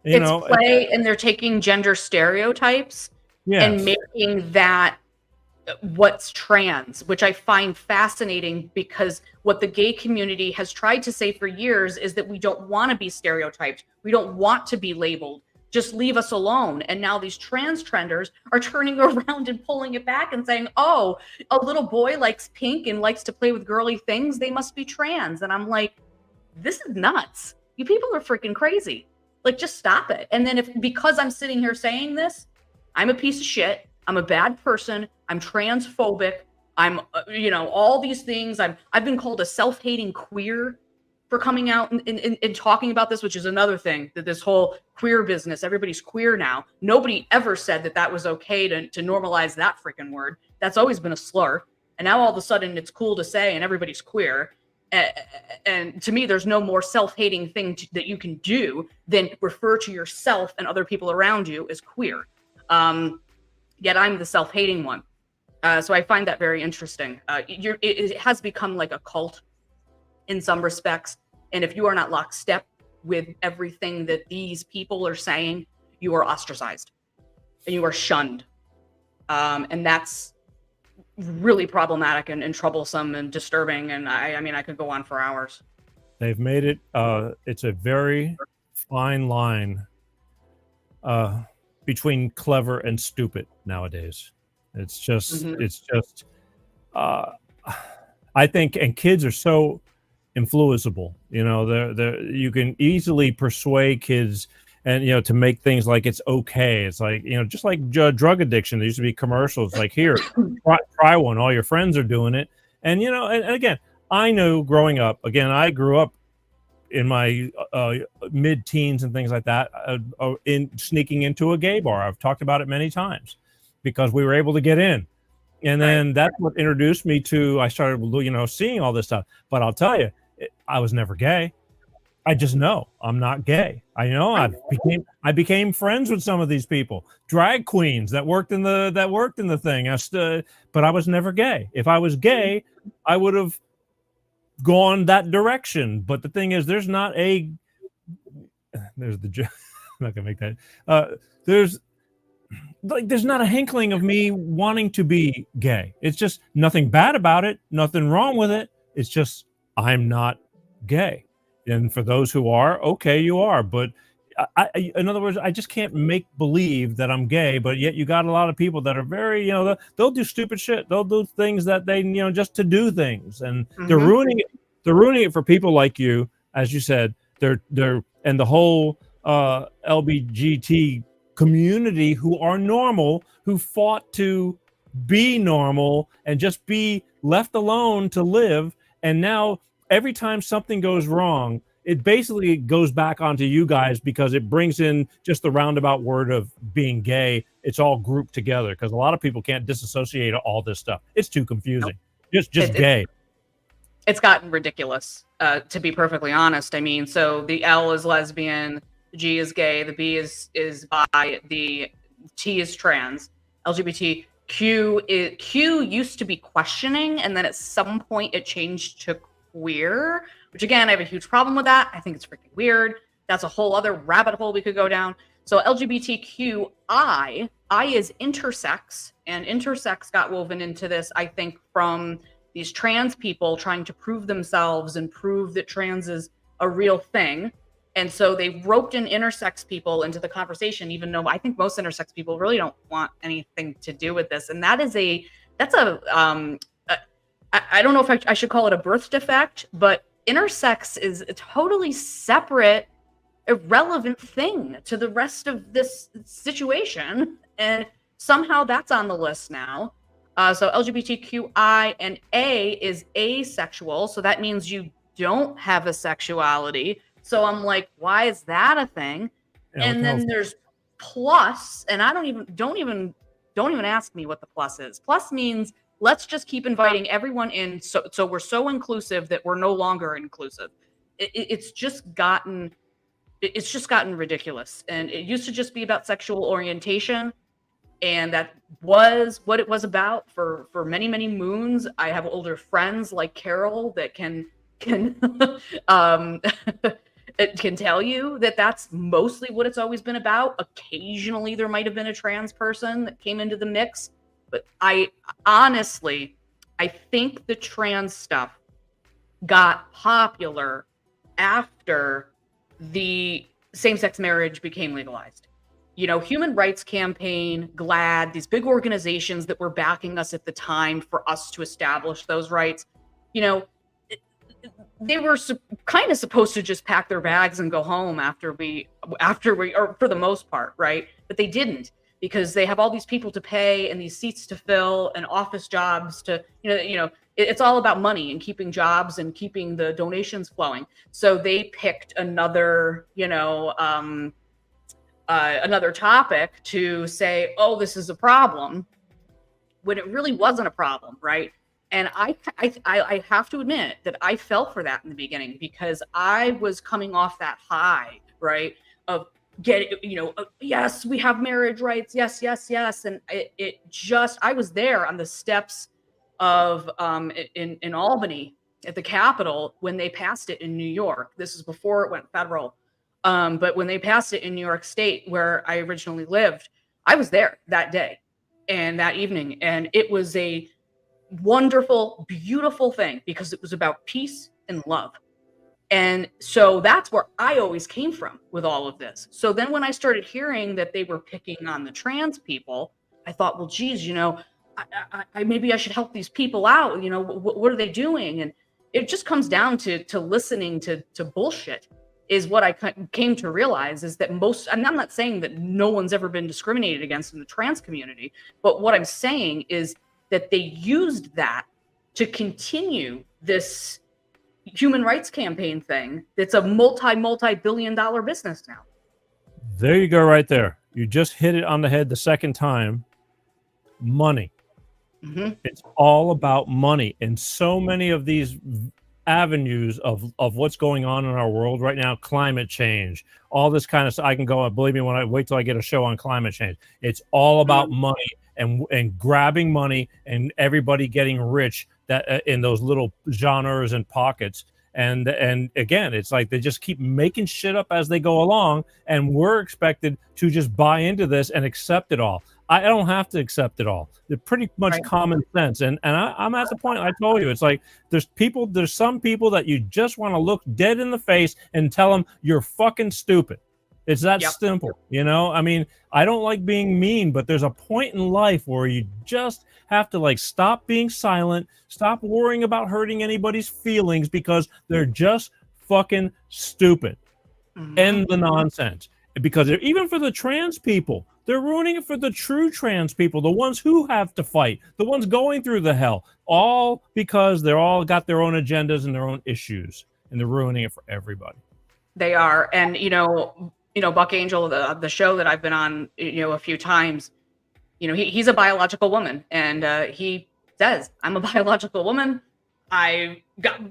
You know, play, and they're taking gender stereotypes and making that what's trans, which I find fascinating, because what the gay community has tried to say for years is that we don't want to be stereotyped. We don't want to be labeled. Just leave us alone. And now these trans trenders are turning around and pulling it back and saying, oh, a little boy likes pink and likes to play with girly things, they must be trans. And I'm like, this is nuts. You people are freaking crazy. Like, just stop it. And then because I'm sitting here saying this, I'm a piece of shit, I'm a bad person, I'm transphobic, I'm, you know, all these things. I've been called a self-hating queer for coming out and talking about this, which is another thing, that this whole queer business, everybody's queer now. Nobody ever said that was okay to normalize that freaking word. That's always been a slur. And now all of a sudden it's cool to say and everybody's queer. And to me, there's no more self-hating thing that you can do than refer to yourself and other people around you as queer. Yet I'm the self-hating one. So I find that very interesting. It has become like a cult in some respects. And if you are not lockstep with everything that these people are saying, you are ostracized and you are shunned. And that's really problematic and troublesome and disturbing. And I mean, I could go on for hours. They've made it, it's a very fine line between clever and stupid nowadays. It's just, I think, and kids are so influenceable, you know, you can easily persuade kids and, you know, to make things like it's okay. It's like, you know, just like drug addiction, there used to be commercials like, here, try one, all your friends are doing it. And, you know, and again, I know growing up, again, I grew up in my mid-teens and things like that, in sneaking into a gay bar. I've talked about it many times because we were able to get in. And then that's what introduced me to, I started, you know, seeing all this stuff. But I'll tell you, I was never gay. I just know I'm not gay. I know I became friends with some of these people, drag queens that worked in the thing. But I was never gay. If I was gay, I would have gone that direction. But the thing is, there's not a, there's the, I'm not gonna make that. There's not a hinkling of me wanting to be gay. It's just nothing bad about it, nothing wrong with it. It's just I'm not gay. And for those who are, okay, you are. But in other words, I just can't make believe that I'm gay. But yet you got a lot of people that are very, you know, they'll do stupid shit. They'll do things that they, you know, just to do things, and they're ruining it. They're ruining it for people like you, as you said. They're and the whole LGBT community who are normal, who fought to be normal and just be left alone to live. And now every time something goes wrong, it basically goes back onto you guys, because it brings in just the roundabout word of being gay. It's all grouped together because a lot of people can't disassociate all this stuff. It's too confusing. Just gay. It's gotten ridiculous, to be perfectly honest. I mean, so the L is lesbian, the G is gay, the B is bi, the T is trans, LGBT. Q used to be questioning, and then at some point it changed to queer, which again, I have a huge problem with that. I think it's freaking weird. That's a whole other rabbit hole we could go down. So LGBTQI, I is intersex, and intersex got woven into this, I think, from these trans people trying to prove themselves and prove that trans is a real thing. And so they roped in intersex people into the conversation, even though I think most intersex people really don't want anything to do with this. And I don't know if I should call it a birth defect, but intersex is a totally separate, irrelevant thing to the rest of this situation. And somehow that's on the list now. So LGBTQI and A is asexual. So that means you don't have a sexuality. So I'm like, why is that a thing? Yeah, and then there's plus, and don't even ask me what the plus is. Plus means let's just keep inviting everyone in. So we're so inclusive that we're no longer inclusive. It's just gotten ridiculous. And it used to just be about sexual orientation. And that was what it was about for many, many moons. I have older friends like Carol that can it can tell you that that's mostly what it's always been about. Occasionally there might have been a trans person that came into the mix, but I think the trans stuff got popular after the same-sex marriage became legalized. You know, Human Rights Campaign, GLAAD, these big organizations that were backing us at the time for us to establish those rights, you know, they were kind of supposed to just pack their bags and go home after we, or for the most part, right? But they didn't, because they have all these people to pay and these seats to fill and office jobs to, it's all about money and keeping jobs and keeping the donations flowing. So they picked another, another topic to say, oh, this is a problem, when it really wasn't a problem, right? And I have to admit that I fell for that in the beginning, because I was coming off that high, right? Of yes, we have marriage rights. Yes, yes, yes. And I was there on the steps of, in Albany at the Capitol when they passed it in New York. This is before it went federal. But when they passed it in New York State, where I originally lived, I was there that day and that evening. And it was a wonderful, beautiful thing, because it was about peace and love. And so that's where I always came from with all of this. So then when I started hearing that they were picking on the trans people, I thought, well, geez, maybe I should help these people out. What are they doing? And it just comes down to listening to bullshit, is what I came to realize, is that I'm not saying that no one's ever been discriminated against in the trans community, but what I'm saying is that they used that to continue this human rights campaign thing that's a multi-billion-dollar business now. There you go, right there. You just hit it on the head the second time. Money. Mm-hmm. It's all about money. And so many of these avenues of what's going on in our world right now, climate change, all this kind of stuff. I can go on, believe me, when I wait till I get a show on climate change. It's all about money and grabbing money and everybody getting rich that in those little genres and pockets. And again, it's like they just keep making shit up as they go along, and we're expected to just buy into this and accept it all. I don't have to accept it all. They're pretty much common sense. And I'm at the point I told you, it's like there's some people that you just want to look dead in the face and tell them you're fucking stupid. It's that simple, I mean, I don't like being mean, but there's a point in life where you just have to stop being silent, stop worrying about hurting anybody's feelings, because they're just fucking stupid. Mm-hmm. End the nonsense. Because even for the trans people, they're ruining it for the true trans people, the ones who have to fight, the ones going through the hell, all because they're all got their own agendas and their own issues, and they're ruining it for everybody. They are. And, Buck Angel, the show that I've been on, a few times, he's a biological woman, and he says, I'm a biological woman. I got,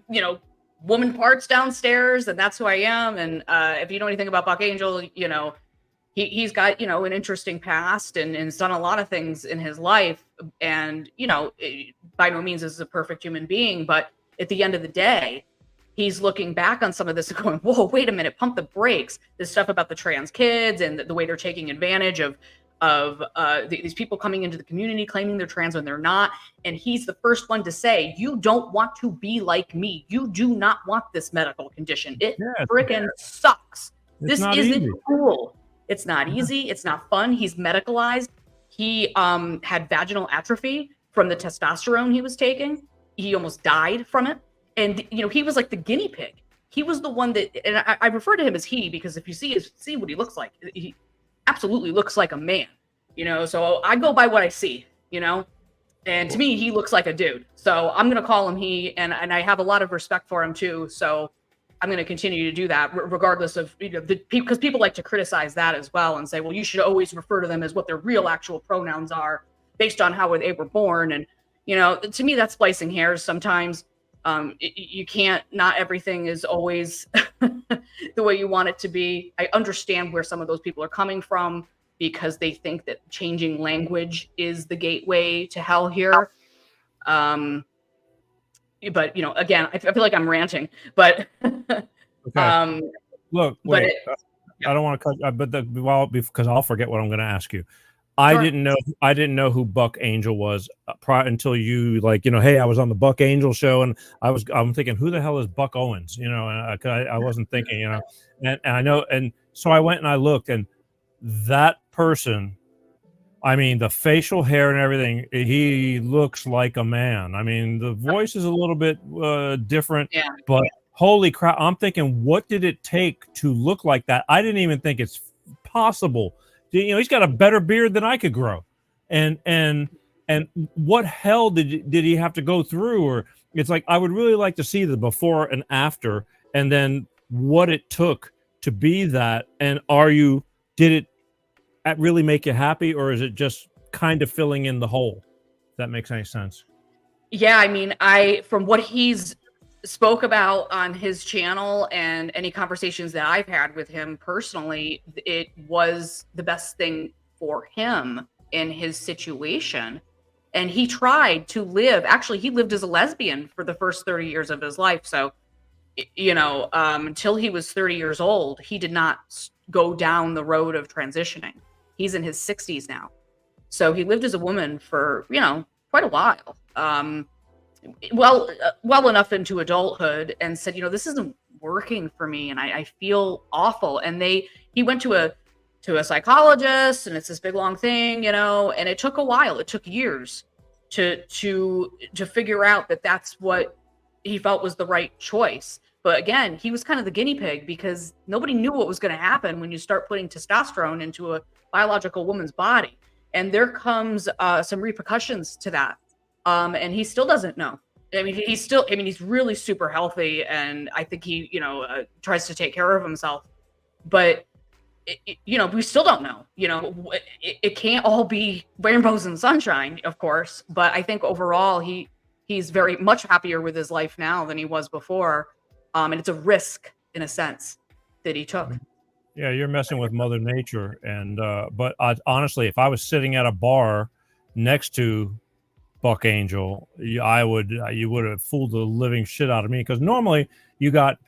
woman parts downstairs, and that's who I am. And if you know anything about Buck Angel, he's got, you know, an interesting past and has done a lot of things in his life. And, you know, by no means is a perfect human being, but at the end of the day, he's looking back on some of this and going, whoa, wait a minute, pump the brakes. This stuff about the trans kids and the way they're taking advantage of these people coming into the community claiming they're trans when they're not. And he's the first one to say, you don't want to be like me. You do not want this medical condition. It freaking sucks. This isn't easy. cool. It's not easy. It's not fun. He's medicalized. He had vaginal atrophy from the testosterone he was taking. He almost died from it. And, you know, he was like the guinea pig. He was the one that, and I refer to him as he, because if you see what he looks like, he absolutely looks like a man, you know? So I go by what I see, you know? And to me, he looks like a dude. So I'm going to call him he, and I have a lot of respect for him too. So I'm going to continue to do that regardless of, you know, because people like to criticize that as well and say, well, you should always refer to them as what their real actual pronouns are based on how they were born. And, you know, to me, that's splicing hairs sometimes. You can't, not everything is always the way you want it to be. I understand where some of those people are coming from because they think that changing language is the gateway to hell here. But, you know, again, I feel like I'm ranting, but Okay. Look, wait, I don't want to cut, because I'll forget what I'm going to ask you. I didn't know who Buck Angel was until you, like, you know, hey, I was on the Buck Angel show, and I'm thinking, who the hell is Buck Owens? You know, and I wasn't thinking, you know, and I know, and so I went and I looked, and that person, I mean, the facial hair and everything, he looks like a man. I mean, the voice is a little bit different, but holy crap, I'm thinking, what did it take to look like that? I didn't even think it's possible. You know, he's got a better beard than I could grow, and what hell did he have to go through? Or it's like, I would really like to see the before and after, and then what it took to be that. And did it really make you happy, or is it just kind of filling in the hole? If that makes any sense. Yeah, I mean, from what he's spoke about on his channel and any conversations that I've had with him personally, it was the best thing for him in his situation. And he tried to live, actually, he lived as a lesbian for the first 30 years of his life. So, you know, until he was 30 years old, he did not go down the road of transitioning. He's in his 60s now. So he lived as a woman for, you know, quite a while. Well enough into adulthood, and said, you know, this isn't working for me, and I feel awful. And he went to a psychologist, and it's this big long thing, you know, and it took a while. It took years to figure out that that's what he felt was the right choice. But again, he was kind of the guinea pig, because nobody knew what was going to happen when you start putting testosterone into a biological woman's body. And there comes some repercussions to that. And he still doesn't know. I mean, he's really super healthy, and I think he, you know, tries to take care of himself. But, you know, we still don't know. You know, it can't all be rainbows and sunshine, of course. But I think overall, he's very much happier with his life now than he was before. And it's a risk, in a sense, that he took. Yeah, you're messing with Mother Nature. And but honestly, if I was sitting at a bar next to Buck Angel, you would have fooled the living shit out of me, because normally you got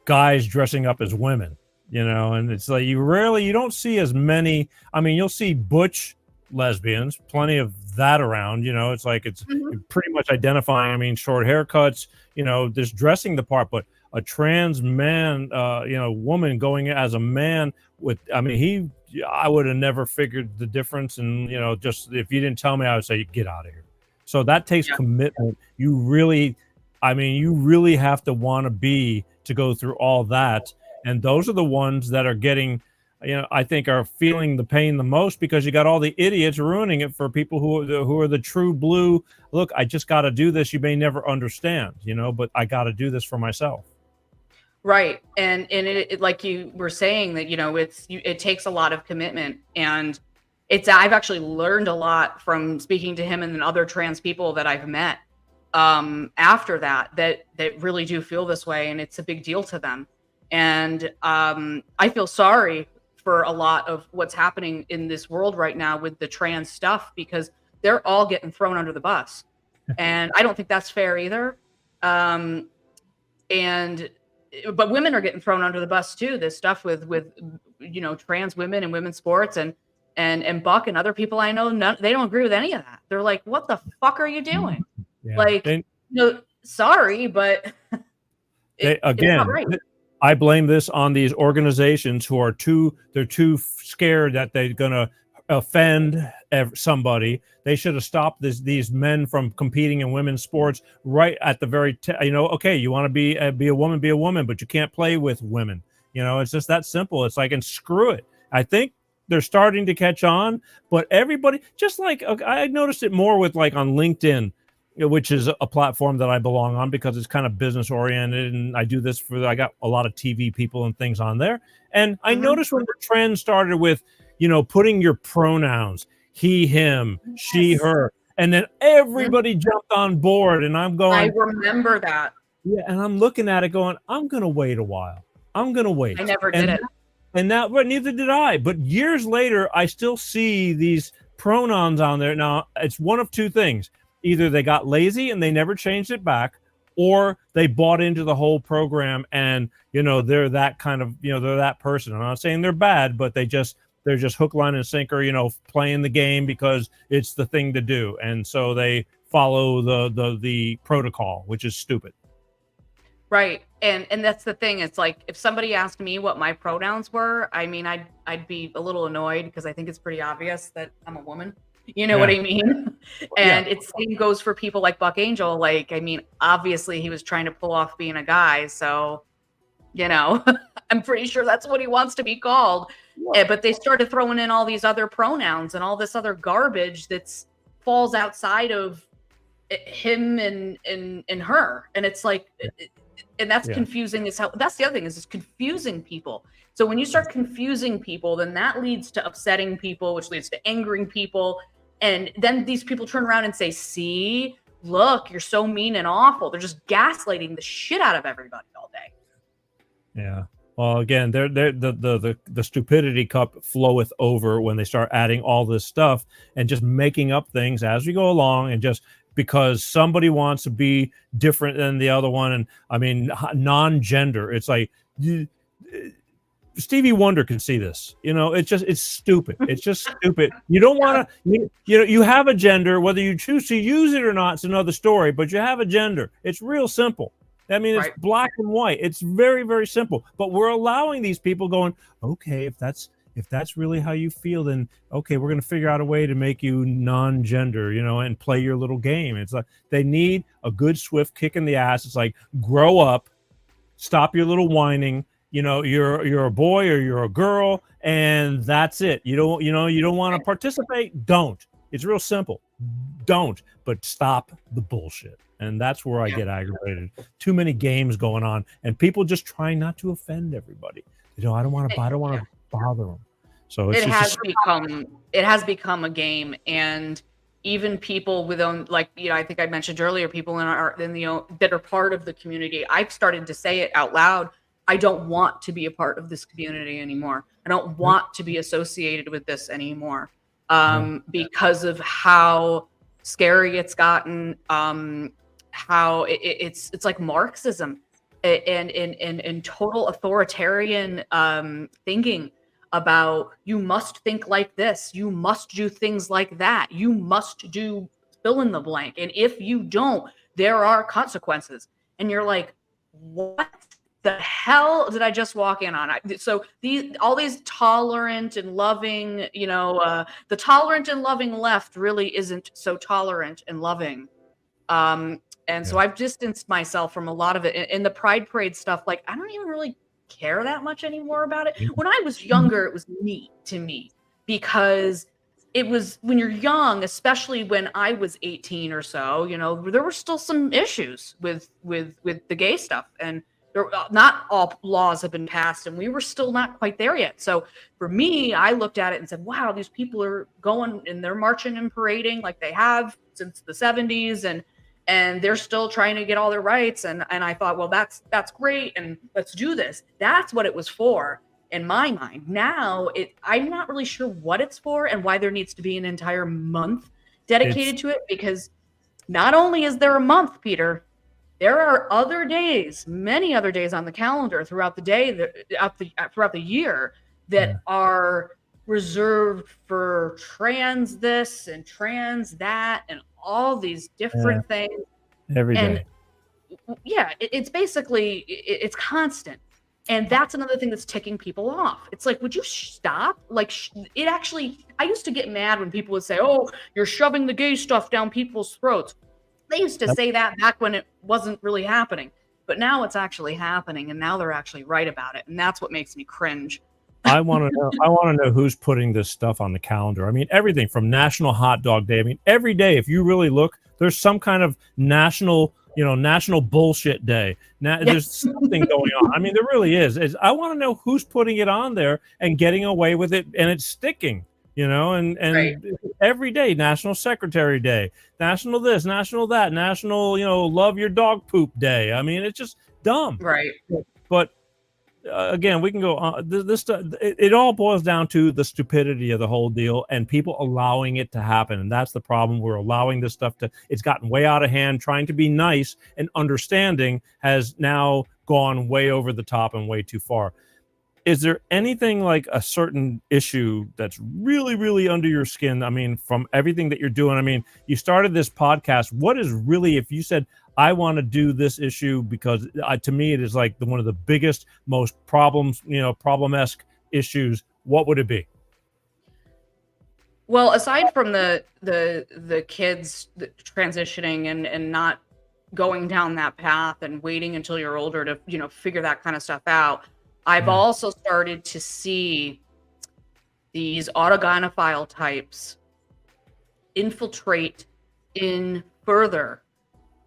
guys dressing up as women, you know, and it's like you don't see as many. I mean, you'll see butch lesbians, plenty of that around, you know. It's like it's pretty much identifying. I mean, short haircuts, you know, just dressing the part. But a trans man, you know, woman going as a man with, I mean, I would have never figured the difference. And, you know, just if you didn't tell me, I would say, get out of here. So that takes commitment. You really have to want to go through all that. And those are the ones that are getting, you know, I think are feeling the pain the most, because you got all the idiots ruining it for people who are the true blue. Look, I just got to do this. You may never understand, you know, but I got to do this for myself. Right. And it, like you were saying, that, you know, it takes a lot of commitment, and I've actually learned a lot from speaking to him and then other trans people that I've met after that really do feel this way, and it's a big deal to them. And I feel sorry for a lot of what's happening in this world right now with the trans stuff, because they're all getting thrown under the bus. And I don't think that's fair either. But women are getting thrown under the bus too. This stuff with trans women and women's sports and Buck and other people I know, they don't agree with any of that. They're like, what the fuck are you doing? Yeah. Sorry, but it's not right. I blame this on these organizations who are too scared that they're going to offend somebody. They should have stopped these men from competing in women's sports right at the very okay, you want to be a woman, but you can't play with women. It's just that simple. It's like, and screw it. I think they're starting to catch on, but everybody, just like I noticed it more with like on LinkedIn, which is a platform that I belong on because it's kind of business oriented, and I do this I got a lot of TV people and things on there. And I noticed when the trend started with, putting your pronouns, he, him, she, her, and then everybody jumped on board, and I'm going, I remember that. Yeah, and I'm looking at it going, I'm going to wait a while. I'm going to wait. I never did it. And now, but neither did I. But years later, I still see these pronouns on there. Now, it's one of two things. Either they got lazy and they never changed it back, or they bought into the whole program and, they're that kind of, they're that person. I'm not saying they're bad, but they're just hook, line, and sinker, playing the game because it's the thing to do. And so they follow the protocol, which is stupid. Right. And that's the thing. It's like, if somebody asked me what my pronouns were, I mean, I'd be a little annoyed because I think it's pretty obvious that I'm a woman. You know what I mean? And it same goes for people like Buck Angel. Like, I mean, obviously he was trying to pull off being a guy. So, I'm pretty sure that's what he wants to be called. Yeah. But they started throwing in all these other pronouns and all this other garbage that's falls outside of him and her. And it's like, and that's confusing as hell. That's the other thing is it's confusing people. So when you start confusing people, then that leads to upsetting people, which leads to angering people. And then these people turn around and say, see, look, you're so mean and awful. They're just gaslighting the shit out of everybody all day. Yeah. Well, again, the stupidity cup floweth over when they start adding all this stuff and just making up things as we go along, and just because somebody wants to be different than the other one. And I mean, non-gender, it's like Stevie Wonder can see this, it's stupid. It's just stupid. You don't want to, you have a gender, whether you choose to use it or not, it's another story, but you have a gender. It's real simple. I mean, it's black and white. It's very, very simple, but we're allowing these people going, okay, if that's really how you feel, then okay, we're going to figure out a way to make you non-gender, and play your little game. It's like, they need a good swift kick in the ass. It's like, grow up, stop your little whining. You're a boy or you're a girl, and that's it. You don't want to participate. Don't. It's real simple. Don't, but stop the bullshit. And that's where I get aggravated. Too many games going on, and people just trying not to offend everybody. I don't want to bother them. So it has become a game, and even people with I think I mentioned earlier, people that are part of the community. I've started to say it out loud. I don't want to be a part of this community anymore. I don't want to be associated with this anymore because of how scary it's gotten, how it's like Marxism and total authoritarian thinking about, you must think like this, you must do things like that, you must do fill in the blank, and if you don't, there are consequences. And you're like, what the hell did I just walk in on? So all these tolerant and loving, the tolerant and loving left really isn't so tolerant and loving. So I've distanced myself from a lot of it. In the Pride Parade stuff, like, I don't even really care that much anymore about it. When I was younger, it was neat to me because it was, when you're young, especially when I was 18 or so, there were still some issues with the gay stuff, and not all laws have been passed, and we were still not quite there yet. So for me, I looked at it and said, wow, these people are going and they're marching and parading like they have since the 70s, and they're still trying to get all their rights. And I thought, well, that's great, and let's do this. That's what it was for. in my mind. Now I'm not really sure what it's for and why there needs to be an entire month dedicated to it, because not only is there a month, Peter, there are other days, many other days on the calendar throughout the day, throughout the year, that are reserved for trans this and trans that and all these different things. Every day. Yeah, it's basically, it's constant. And that's another thing that's ticking people off. It's like, would you stop? Like, it actually, I used to get mad when people would say, oh, you're shoving the gay stuff down people's throats. They used to say that back when it wasn't really happening. But now it's actually happening, and now they're actually right about it. And that's what makes me cringe. I want to know who's putting this stuff on the calendar. I mean, everything from National Hot Dog Day. I mean, every day, if you really look, there's some kind of national bullshit day. Now, there's something going on. I mean, there really is. I want to know who's putting it on there and getting away with it, and it's sticking. And right. Every day, National Secretary Day, National this, National that, National, Love Your Dog Poop Day. I mean, it's just dumb. Right. But again, we can go on. This it all boils down to the stupidity of the whole deal and people allowing it to happen. And that's the problem. We're allowing this stuff it's gotten way out of hand. Trying to be nice and understanding has now gone way over the top and way too far. Is there anything like a certain issue that's really, really under your skin? I mean, from everything that you're doing, I mean, you started this podcast. What is really, if you said, I want to do this issue because to me, it is like one of the biggest, most problem-esque issues, what would it be? Well, aside from the kids transitioning and not going down that path and waiting until you're older to, figure that kind of stuff out, I've also started to see these autogynephile types infiltrate in further.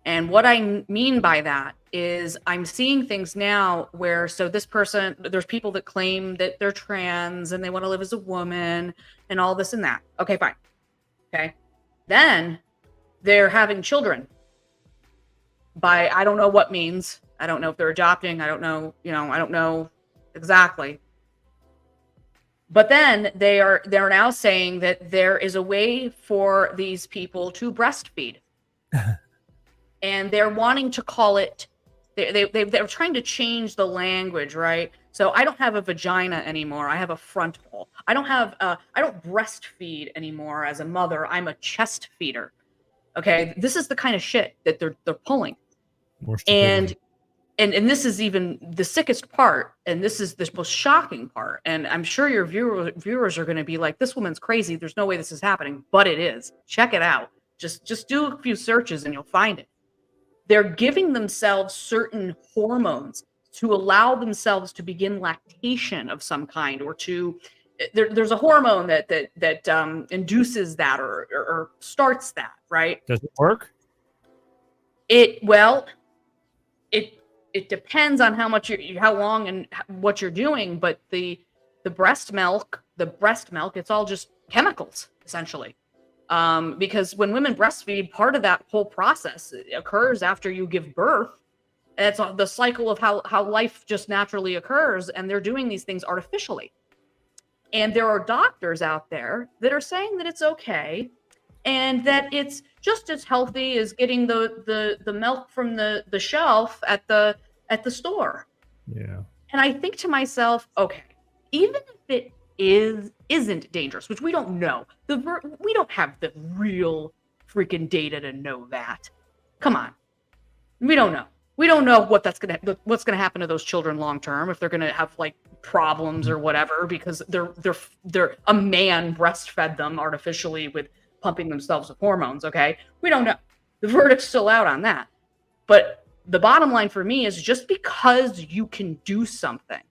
And what I mean by that is I'm seeing things now where, so this person, there's people that claim that they're trans and they want to live as a woman and all this and that. Okay, fine. Okay. Then they're having children by, I don't know what means. I don't know if they're adopting. I don't know, I don't know exactly. But then they're now saying that there is a way for these people to breastfeed. And they're wanting to call it, they're trying to change the language, right? So I don't have a vagina anymore. I have a frontal. I don't breastfeed anymore as a mother. I'm a chest feeder. Okay, this is the kind of shit that they're pulling. And this is even the sickest part, and this is the most shocking part. And I'm sure your viewers are going to be like, this woman's crazy. There's no way this is happening, but it is. Check it out. Just do a few searches and you'll find it. They're giving themselves certain hormones to allow themselves to begin lactation of some kind, or to there's a hormone that induces that or starts that, right? Does it work? It depends on how much how long and what you're doing, but the breast milk, it's all just chemicals essentially. Because when women breastfeed, part of that whole process occurs after you give birth. It's the cycle of how life just naturally occurs, and they're doing these things artificially. And there are doctors out there that are saying that it's okay, and that it's just as healthy as getting the milk from the shelf at the store. Yeah. And I think to myself, okay, even if it isn't dangerous, which we don't know. We don't have the real freaking data to know that. Come on. We don't know. We don't know what's going to happen to those children long term, if they're going to have like problems or whatever because they're a man breastfed them artificially with pumping themselves with hormones, okay? We don't know. The verdict's still out on that. But the bottom line for me is, just because you can do something,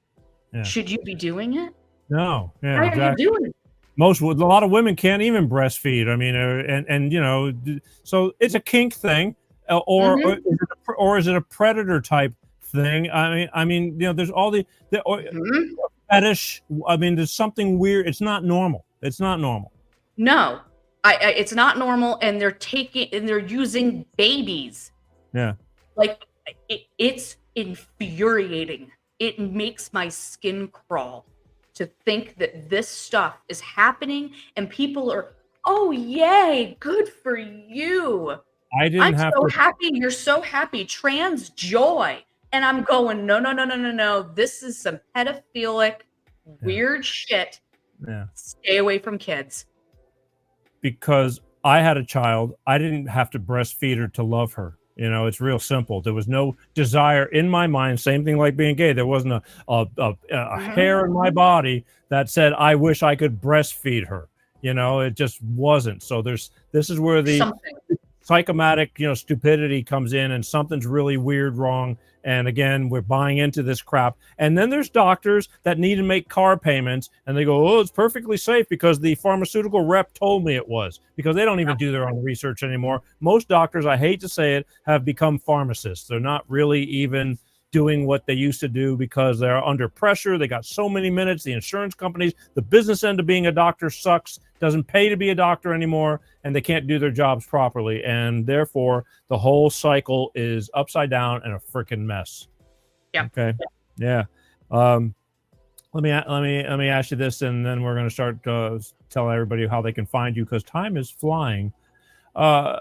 should you be doing it? No, yeah, Why exactly. are you doing it? A lot of women can't even breastfeed. I mean, so it's a kink thing, or is it a predator type thing? I mean, there's all the fetish. I mean, there's something weird. It's not normal. It's not normal. No, it's not normal, and they're using babies. Yeah, like it's infuriating. It makes my skin crawl. to think that this stuff is happening and people are, oh, yay, good for you. I didn't I'm have so to. happy. You're so happy. Trans joy. And I'm going, no, no, no, no, no, no. This is some pedophilic, weird shit. Yeah. Stay away from kids. Because I had a child, I didn't have to breastfeed her to love her. You know, it's real simple. There was no desire in my mind. Same thing like being gay. There wasn't a hair in my body that said, I wish I could breastfeed her. You know, it just wasn't. So this is where the psychomatic, stupidity comes in, and something's really weird wrong. And again, we're buying into this crap. And then there's doctors that need to make car payments, and they go, oh, it's perfectly safe because the pharmaceutical rep told me it was, because they don't even do their own research anymore. Most doctors, I hate to say it, have become pharmacists. They're not really even doing what they used to do because they're under pressure. They got so many minutes. The insurance companies, the business end of being a doctor sucks, doesn't pay to be a doctor anymore, and they can't do their jobs properly. And therefore, the whole cycle is upside down and a freaking mess. Yeah. Okay. Yeah. Let me ask you this, and then we're going to start telling everybody how they can find you, because time is flying. Okay,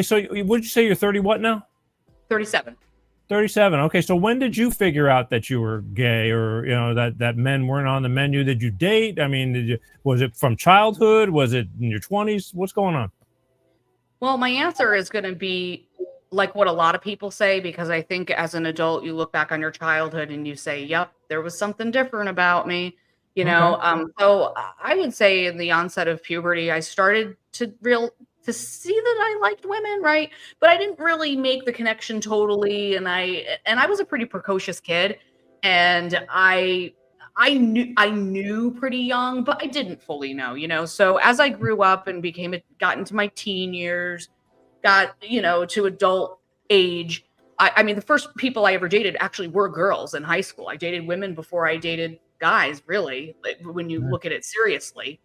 so what did you say? You're 30 what now? 37. 37. Okay, so when did you figure out that you were gay, or that men weren't on the menu? Did you date? I mean, was it from childhood? Was it in your 20s? What's going on? Well, my answer is going to be like what a lot of people say, because I think as an adult, you look back on your childhood and you say, yep, there was something different about me, So I would say in the onset of puberty, I started to see that I liked women, right? But I didn't really make the connection totally. And I was a pretty precocious kid, and I knew pretty young, but I didn't fully know, So as I grew up and got into my teen years, got, to adult age, I mean, the first people I ever dated actually were girls in high school. I dated women before I dated guys, really, when you look at it seriously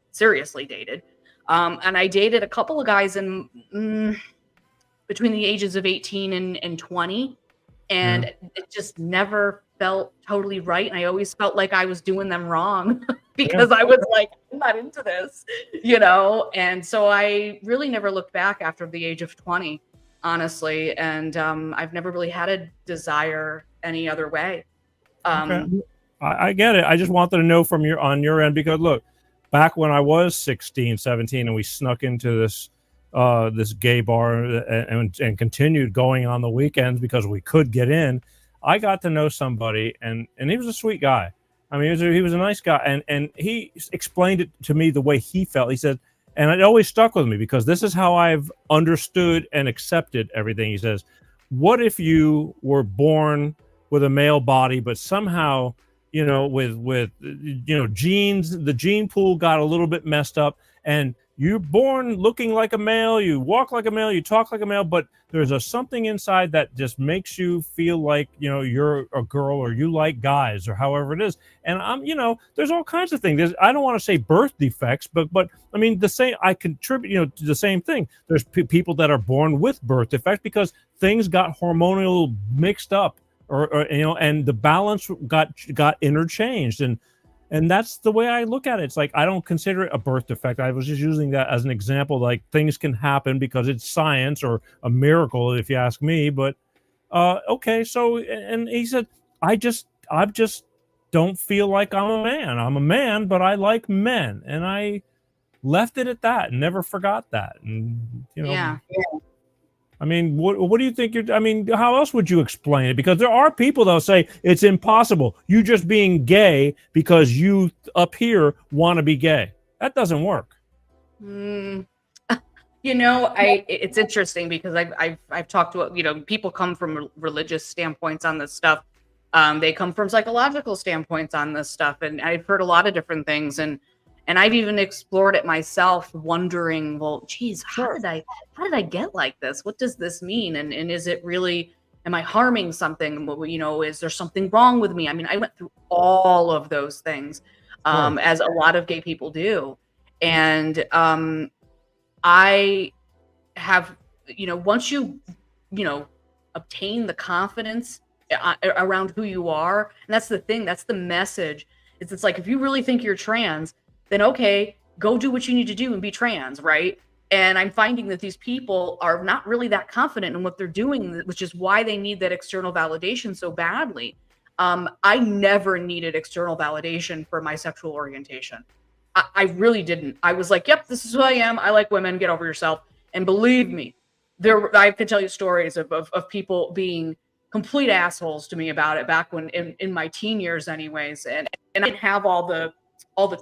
dated. And I dated a couple of guys in between the ages of 18 and 20. And it just never felt totally right. And I always felt like I was doing them wrong because I was like, I'm not into this, And so I really never looked back after the age of 20, honestly. And I've never really had a desire any other way. Okay. I get it. I just wanted to know on your end, because look, back when I was 16, 17, and we snuck into this gay bar and continued going on the weekends because we could get in, I got to know somebody, and he was a sweet guy. I mean, he was a nice guy, and he explained it to me the way he felt. He said, and it always stuck with me because this is how I've understood and accepted everything. He says, what if you were born with a male body, but somehow, with genes, the gene pool got a little bit messed up, and you're born looking like a male, you walk like a male, you talk like a male, but there's something inside that just makes you feel like, you're a girl, or you like guys, or however it is. And there's all kinds of things. I don't want to say birth defects, but I mean, I contribute, to the same thing. There's people that are born with birth defects because things got hormonal mixed up, or and the balance got interchanged, and that's the way I look at it. It's like, I don't consider it a birth defect. I was just using that as an example. Like, things can happen because it's science, or a miracle, if you ask me. But okay, so, and he said, I just don't feel like I'm a man. I'm a man, but I like men, and I left it at that and never forgot that. And Yeah. I mean, what do you think how else would you explain it? Because there are people that'll say it's impossible. You just being gay because you up here want to be gay. That doesn't work. It's interesting because I've talked to, people come from religious standpoints on this stuff. They come from psychological standpoints on this stuff. And I've heard a lot of different things. And I've even explored it myself, wondering, well, geez, how did I get like this? What does this mean? And is it really, am I harming something? Is there something wrong with me? I mean, I went through all of those things, as a lot of gay people do. And I have, once you, obtain the confidence around who you are. And that's the thing. That's the message. It's like, if you really think you're trans, then okay, go do what you need to do and be trans, right? And I'm finding that these people are not really that confident in what they're doing, which is why they need that external validation so badly. I never needed external validation for my sexual orientation. I really didn't. I was like, yep, this is who I am. I like women. Get over yourself. And believe me, I could tell you stories of people being complete assholes to me about it back when in my teen years anyways. And I didn't have all the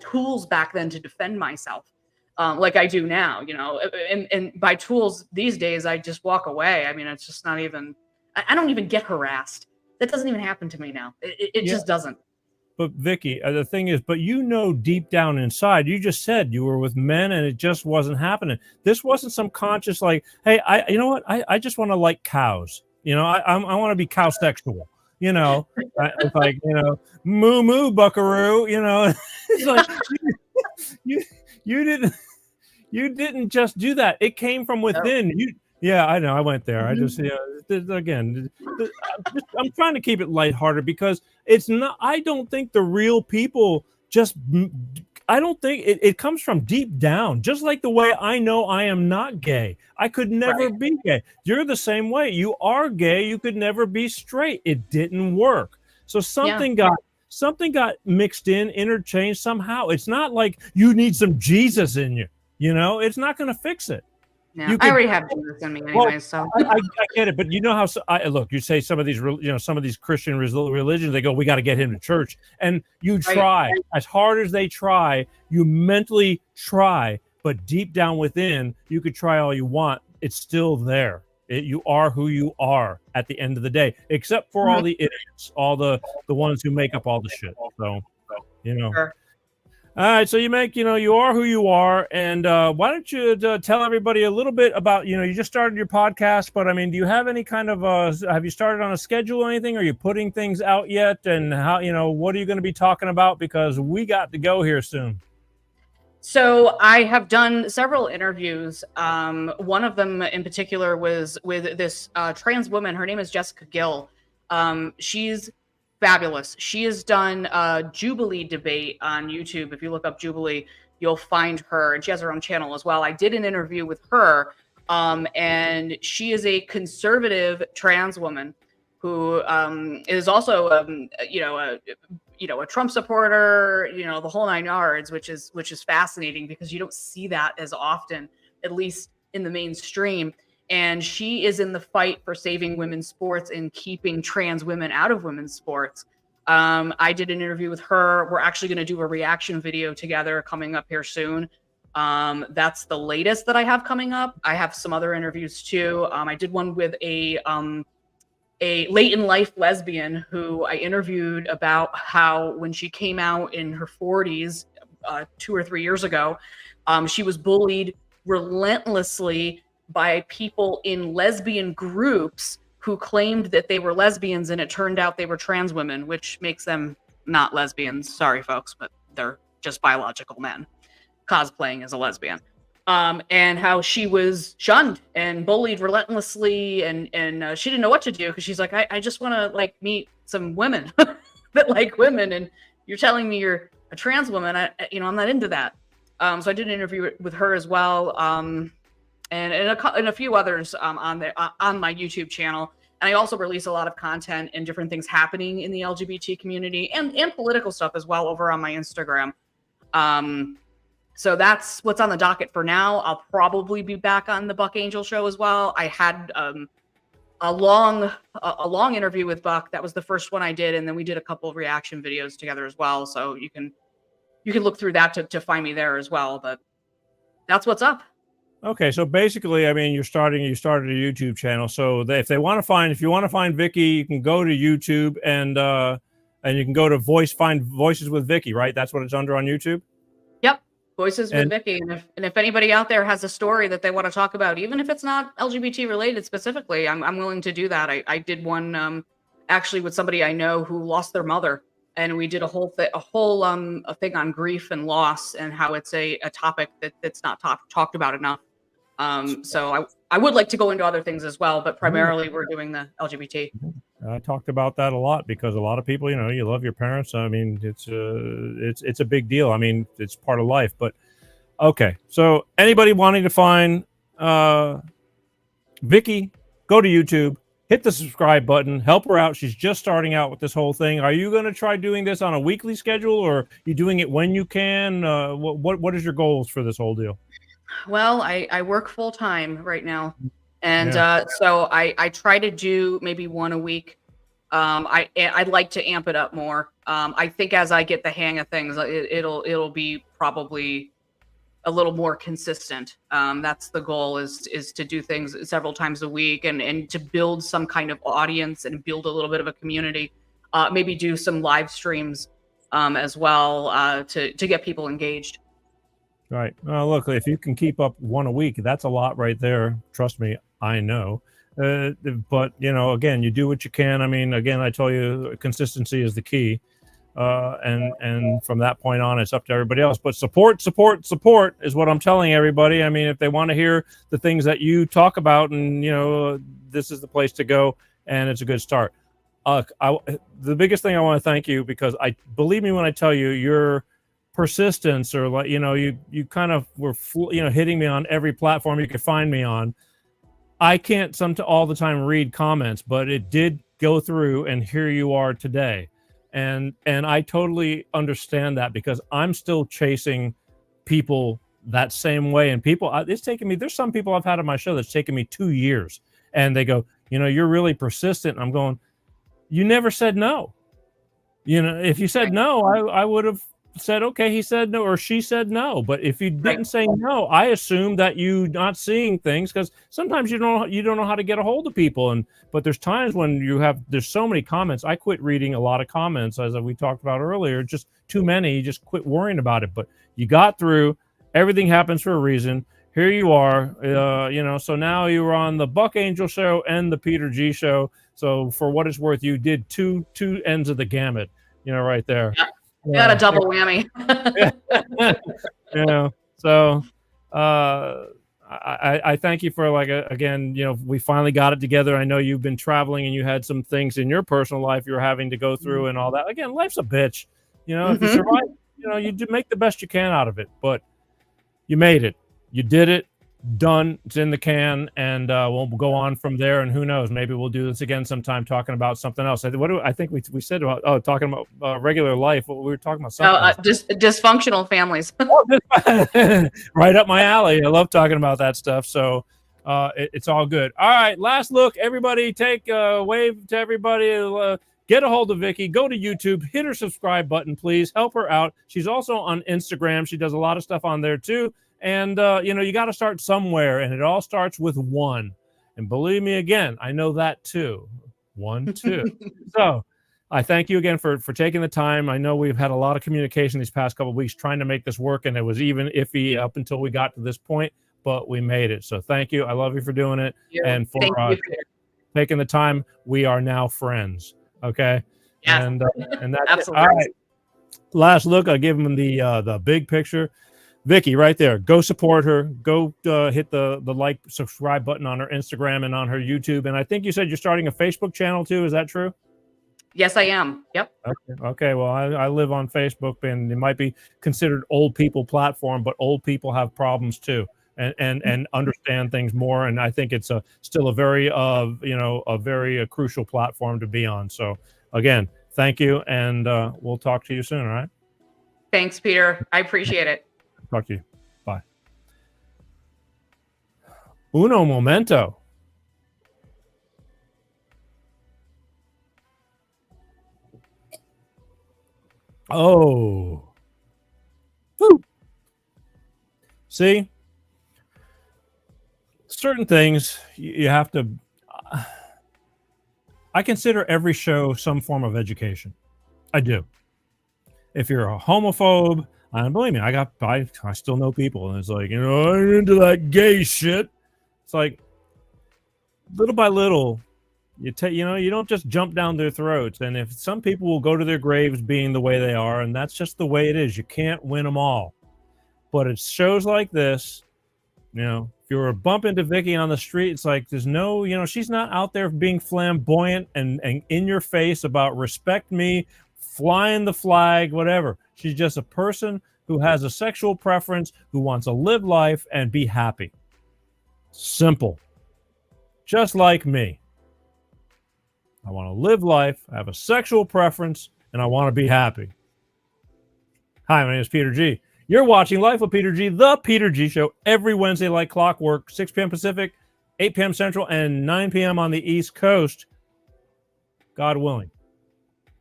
tools back then to defend myself like I do now, you know. And by tools these days, I just walk away. I mean, it's just not even, I don't even get harassed. That doesn't even happen to me now. It just doesn't. But Vikki, the thing is, but you know, deep down inside, you just said you were with men and it just wasn't happening. This wasn't some conscious like, hey, you know what? I just want to like cows. You know, I want to be cow sexual. You know, it's like, you know, moo moo buckaroo. You know, it's like you didn't just do that. It came from within. Yeah, I know. I went there. I just, again, I'm trying to keep it lighthearted because it's not, I don't think the real people I don't think it comes from deep down, just like the way I know I am not gay. I could never be gay. You're the same way. You are gay. You could never be straight. It didn't work. So something got mixed in, interchanged somehow. It's not like you need some Jesus in you. You know, it's not going to fix it. Yeah, I already have Jesus in me anyway, so I get it. But you know how look, you say some of these, some of these Christian religions, they go, we got to get him to church, and you try as hard as they try. You mentally try, but deep down within, you could try all you want. It's still there. You are who you are at the end of the day, except for all the idiots, all the ones who make up all the shit. So, you know. Sure. All right, so you are who you are, and why don't you tell everybody a little bit about, you just started your podcast, but I mean, do you have any kind of have you started on a schedule or anything? Are you putting things out yet? And how, what are you going to be talking about? Because we got to go here soon. So I have done several interviews. One of them in particular was with this trans woman. Her name is Jessica Gill. She's fabulous. She has done a Jubilee debate on YouTube. If you look up Jubilee, you'll find her, and she has her own channel as well. I did an interview with her, and she is a conservative trans woman who is also, a Trump supporter, the whole nine yards, which is fascinating because you don't see that as often, at least in the mainstream. And she is in the fight for saving women's sports and keeping trans women out of women's sports. I did an interview with her. We're actually going to do a reaction video together coming up here soon. That's the latest that I have coming up. I have some other interviews too. I did one with a late in life lesbian who I interviewed about how when she came out in her 40s, 2 or 3 years ago, she was bullied relentlessly by people in lesbian groups who claimed that they were lesbians, and it turned out they were trans women, which makes them not lesbians. Sorry, folks, but they're just biological men cosplaying as a lesbian. And how she was shunned and bullied relentlessly, and she didn't know what to do because she's like, I just want to meet some women that like women, and you're telling me you're a trans woman. I'm not into that. So I did an interview with her as well. And a few others on my YouTube channel. And I also release a lot of content and different things happening in the LGBT community and political stuff as well over on my Instagram. So that's what's on the docket for now. I'll probably be back on the Buck Angel show as well. I had a long interview with Buck. That was the first one I did, and then we did a couple of reaction videos together as well. So you can look through that to find me there as well. But that's what's up. Okay, so basically, I mean, you started a YouTube channel. So if you want to find Vikki, you can go to YouTube and you can go to find Voices with Vikki, right? That's what it's under on YouTube. Yep, Voices with Vikki. And if anybody out there has a story that they want to talk about, even if it's not LGBT related specifically, I'm willing to do that. I did one actually with somebody I know who lost their mother, and we did a whole thing on grief and loss and how it's a topic that's not talked about enough. So I would like to go into other things as well, but primarily we're doing the LGBT. I talked about that a lot because a lot of people, you love your parents. I mean, it's a big deal. I mean, it's part of life. But okay, so anybody wanting to find Vikki, go to YouTube, hit the subscribe button, help her out. She's just starting out with this whole thing. Are you going to try doing this on a weekly schedule, or are you doing it when you can? What is your goals for this whole deal? Well, I work full time right now, and Yeah. so I try to do maybe one a week. I'd like to amp it up more. I think as I get the hang of things, it'll be probably a little more consistent. That's the goal, is to do things several times a week, and to build some kind of audience and build a little bit of a community. Maybe do some live streams as well, to get people engaged. Right. Look, if you can keep up one a week, that's a lot right there. Trust me, I know. But again, you do what you can. I mean, again, I tell you, consistency is the key. And from that point on, it's up to everybody else. But support is what I'm telling everybody. I mean, if they want to hear the things that you talk about, and this is the place to go, and it's a good start. The biggest thing I want to thank you, because believe me when I tell you, your persistence, or like you kind of were hitting me on every platform you could find me on. I can't all the time read comments, but it did go through, and here you are today. And I totally understand that, because I'm still chasing people that same way. And it's taken me, there's some people I've had on my show that's taken me 2 years, and they go, you're really persistent. And I'm going, you never said no. If you said no, I would have said, okay, he said no, or she said no. But if you didn't say no, I assume that you not seeing things, because sometimes you don't know how to get a hold of people. But there's times when there's so many comments. I quit reading a lot of comments, as we talked about earlier. Just too many. You just quit worrying about it. But you got through. Everything happens for a reason. Here you are. So now you're on the Buck Angel show and the Peter G show. So for what it's worth, you did two ends of the gamut. Right there. Yeah. Got a double whammy. So I thank you for, again, we finally got it together. I know you've been traveling, and you had some things in your personal life you're having to go through and all that. Again, life's a bitch. If you survive, you do make the best you can out of it. But you made it. You did it. Done. It's in the can, and we'll go on from there. And who knows? Maybe we'll do this again sometime, talking about something else. I think we said about talking about regular life. We were talking about something. Dysfunctional families. Right up my alley. I love talking about that stuff. So it's all good. All right, last look. Everybody, take a wave to everybody. Get a hold of Vikki. Go to YouTube. Hit her subscribe button, please. Help her out. She's also on Instagram. She does a lot of stuff on there too. And, you got to start somewhere, and it all starts with one. And believe me, again, I know that too. 1, 2. So I thank you again for taking the time. I know we've had a lot of communication these past couple of weeks trying to make this work, and it was even iffy up until we got to this point, but we made it. So thank you. I love you for doing it. And for taking the time. We are now friends. Okay. Yeah. And that's absolutely. All right. Last look. I'll give them the big picture. Vikki, right there. Go support her. Go hit the like, subscribe button on her Instagram and on her YouTube. And I think you said you're starting a Facebook channel too. Is that true? Yes, I am. Yep. Okay. Well, I live on Facebook, and it might be considered old people platform, but old people have problems too, and understand things more. And I think it's still a very crucial platform to be on. So again, thank you, and we'll talk to you soon. All right. Thanks, Peter. I appreciate it. Talk to you. Bye. Uno momento. Oh. Woo. See? Certain things you have to... I consider every show some form of education. I do. If you're a homophobe... And believe me, I still know people, and it's like, I'm into that gay shit. It's like, little by little, you don't just jump down their throats. And if some people will go to their graves being the way they are, and that's just the way it is. You can't win them all. But it's shows like this, If you were to bump into Vikki on the street, it's like there's no, she's not out there being flamboyant and in your face about respect me, flying the flag, whatever. She's just a person who has a sexual preference, who wants to live life and be happy. Simple. Just like me. I want to live life, I have a sexual preference, and I want to be happy. Hi, my name is Peter G. You're watching Life with Peter G, the Peter G Show, every Wednesday like clockwork, 6 p.m. Pacific, 8 p.m. Central, and 9 p.m. on the East Coast. God willing.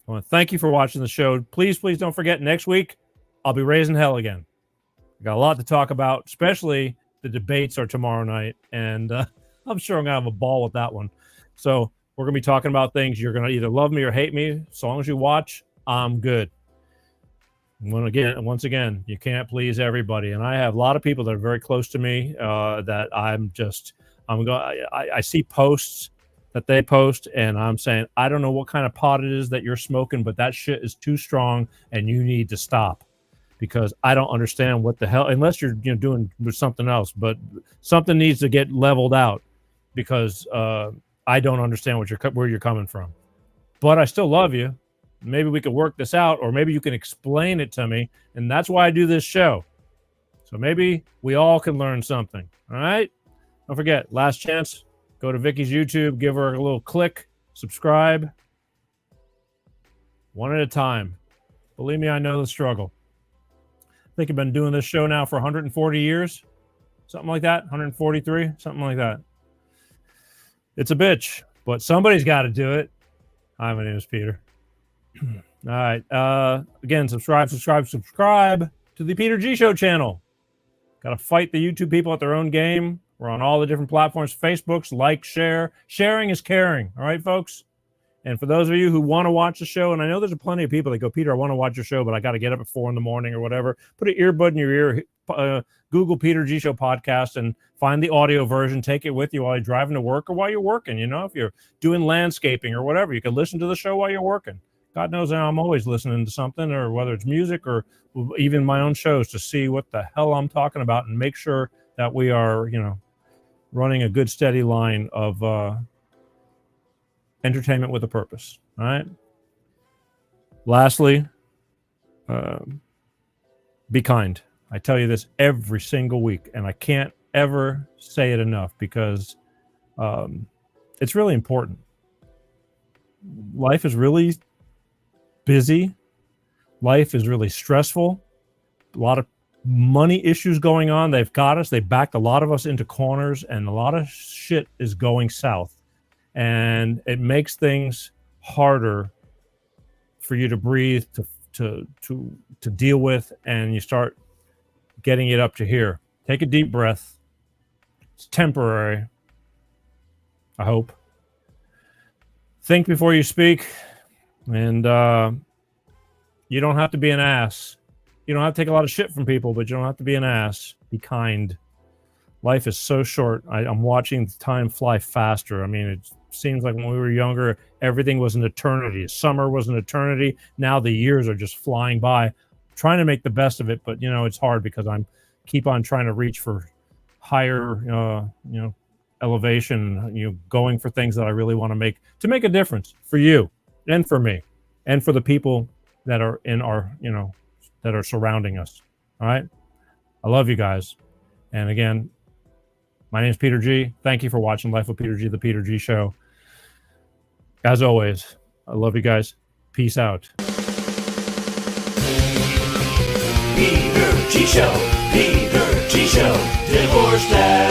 I want to thank you for watching the show. Please don't forget, next week, I'll be raising hell again. I got a lot to talk about, especially the debates are tomorrow night, and I'm sure I'm going to have a ball with that one. So we're going to be talking about things. You're going to either love me or hate me. As long as you watch, I'm good. Once again, you can't please everybody, and I have a lot of people that are very close to me that I see posts that they post, and I'm saying, I don't know what kind of pot it is that you're smoking, but that shit is too strong, and you need to stop, because I don't understand what the hell, unless you're doing something else, but something needs to get leveled out, because I don't understand where you're coming from, but I still love you. Maybe we could work this out, or maybe you can explain it to me. And that's why I do this show. So maybe we all can learn something. All right. Don't forget, last chance. Go to Vikki's YouTube, give her a little click, subscribe. One at a time. Believe me, I know the struggle. I think I've been doing this show now for 140 years. Something like that. 143, something like that. It's a bitch, but somebody's got to do it. Hi, my name is Peter. All right. Again, subscribe to the Peter G Show channel. Got to fight the YouTube people at their own game. We're on all the different platforms. Facebook's like, share. Sharing is caring. All right, folks? And for those of you who want to watch the show, and I know there's plenty of people that go, Peter, I want to watch your show, but I got to get up at 4 a.m. or whatever. Put an earbud in your ear. Google Peter G Show podcast and find the audio version. Take it with you while you're driving to work or while you're working. If you're doing landscaping or whatever, you can listen to the show while you're working. God knows I'm always listening to something, or whether it's music or even my own shows, to see what the hell I'm talking about and make sure that we are, running a good steady line of entertainment with a purpose. All right. Lastly, be kind. I tell you this every single week, and I can't ever say it enough, because it's really important. Life is really busy. Life is really stressful. A lot of money issues going on. They've got us. They backed a lot of us into corners, and a lot of shit is going south. And it makes things harder for you to breathe, to deal with, and you start getting it up to here. Take a deep breath. It's temporary, I hope. Think before you speak. And you don't have to be an ass. You don't have to take a lot of shit from people, but you don't have to be an ass. Be kind. Life is so short. I'm watching time fly faster. I mean, it seems like when we were younger, everything was an eternity. Summer was an eternity. Now the years are just flying by. I'm trying to make the best of it, but it's hard, because I'm keep on trying to reach for higher, elevation. Going for things that I really want to make a difference for you and for me and for the people that are in our, that are surrounding us. All right. I love you guys. And again, my name is Peter G. Thank you for watching Life with Peter G, the Peter G Show. As always, I love you guys. Peace out. Peter G Show, Peter G Show, Divorce Dad.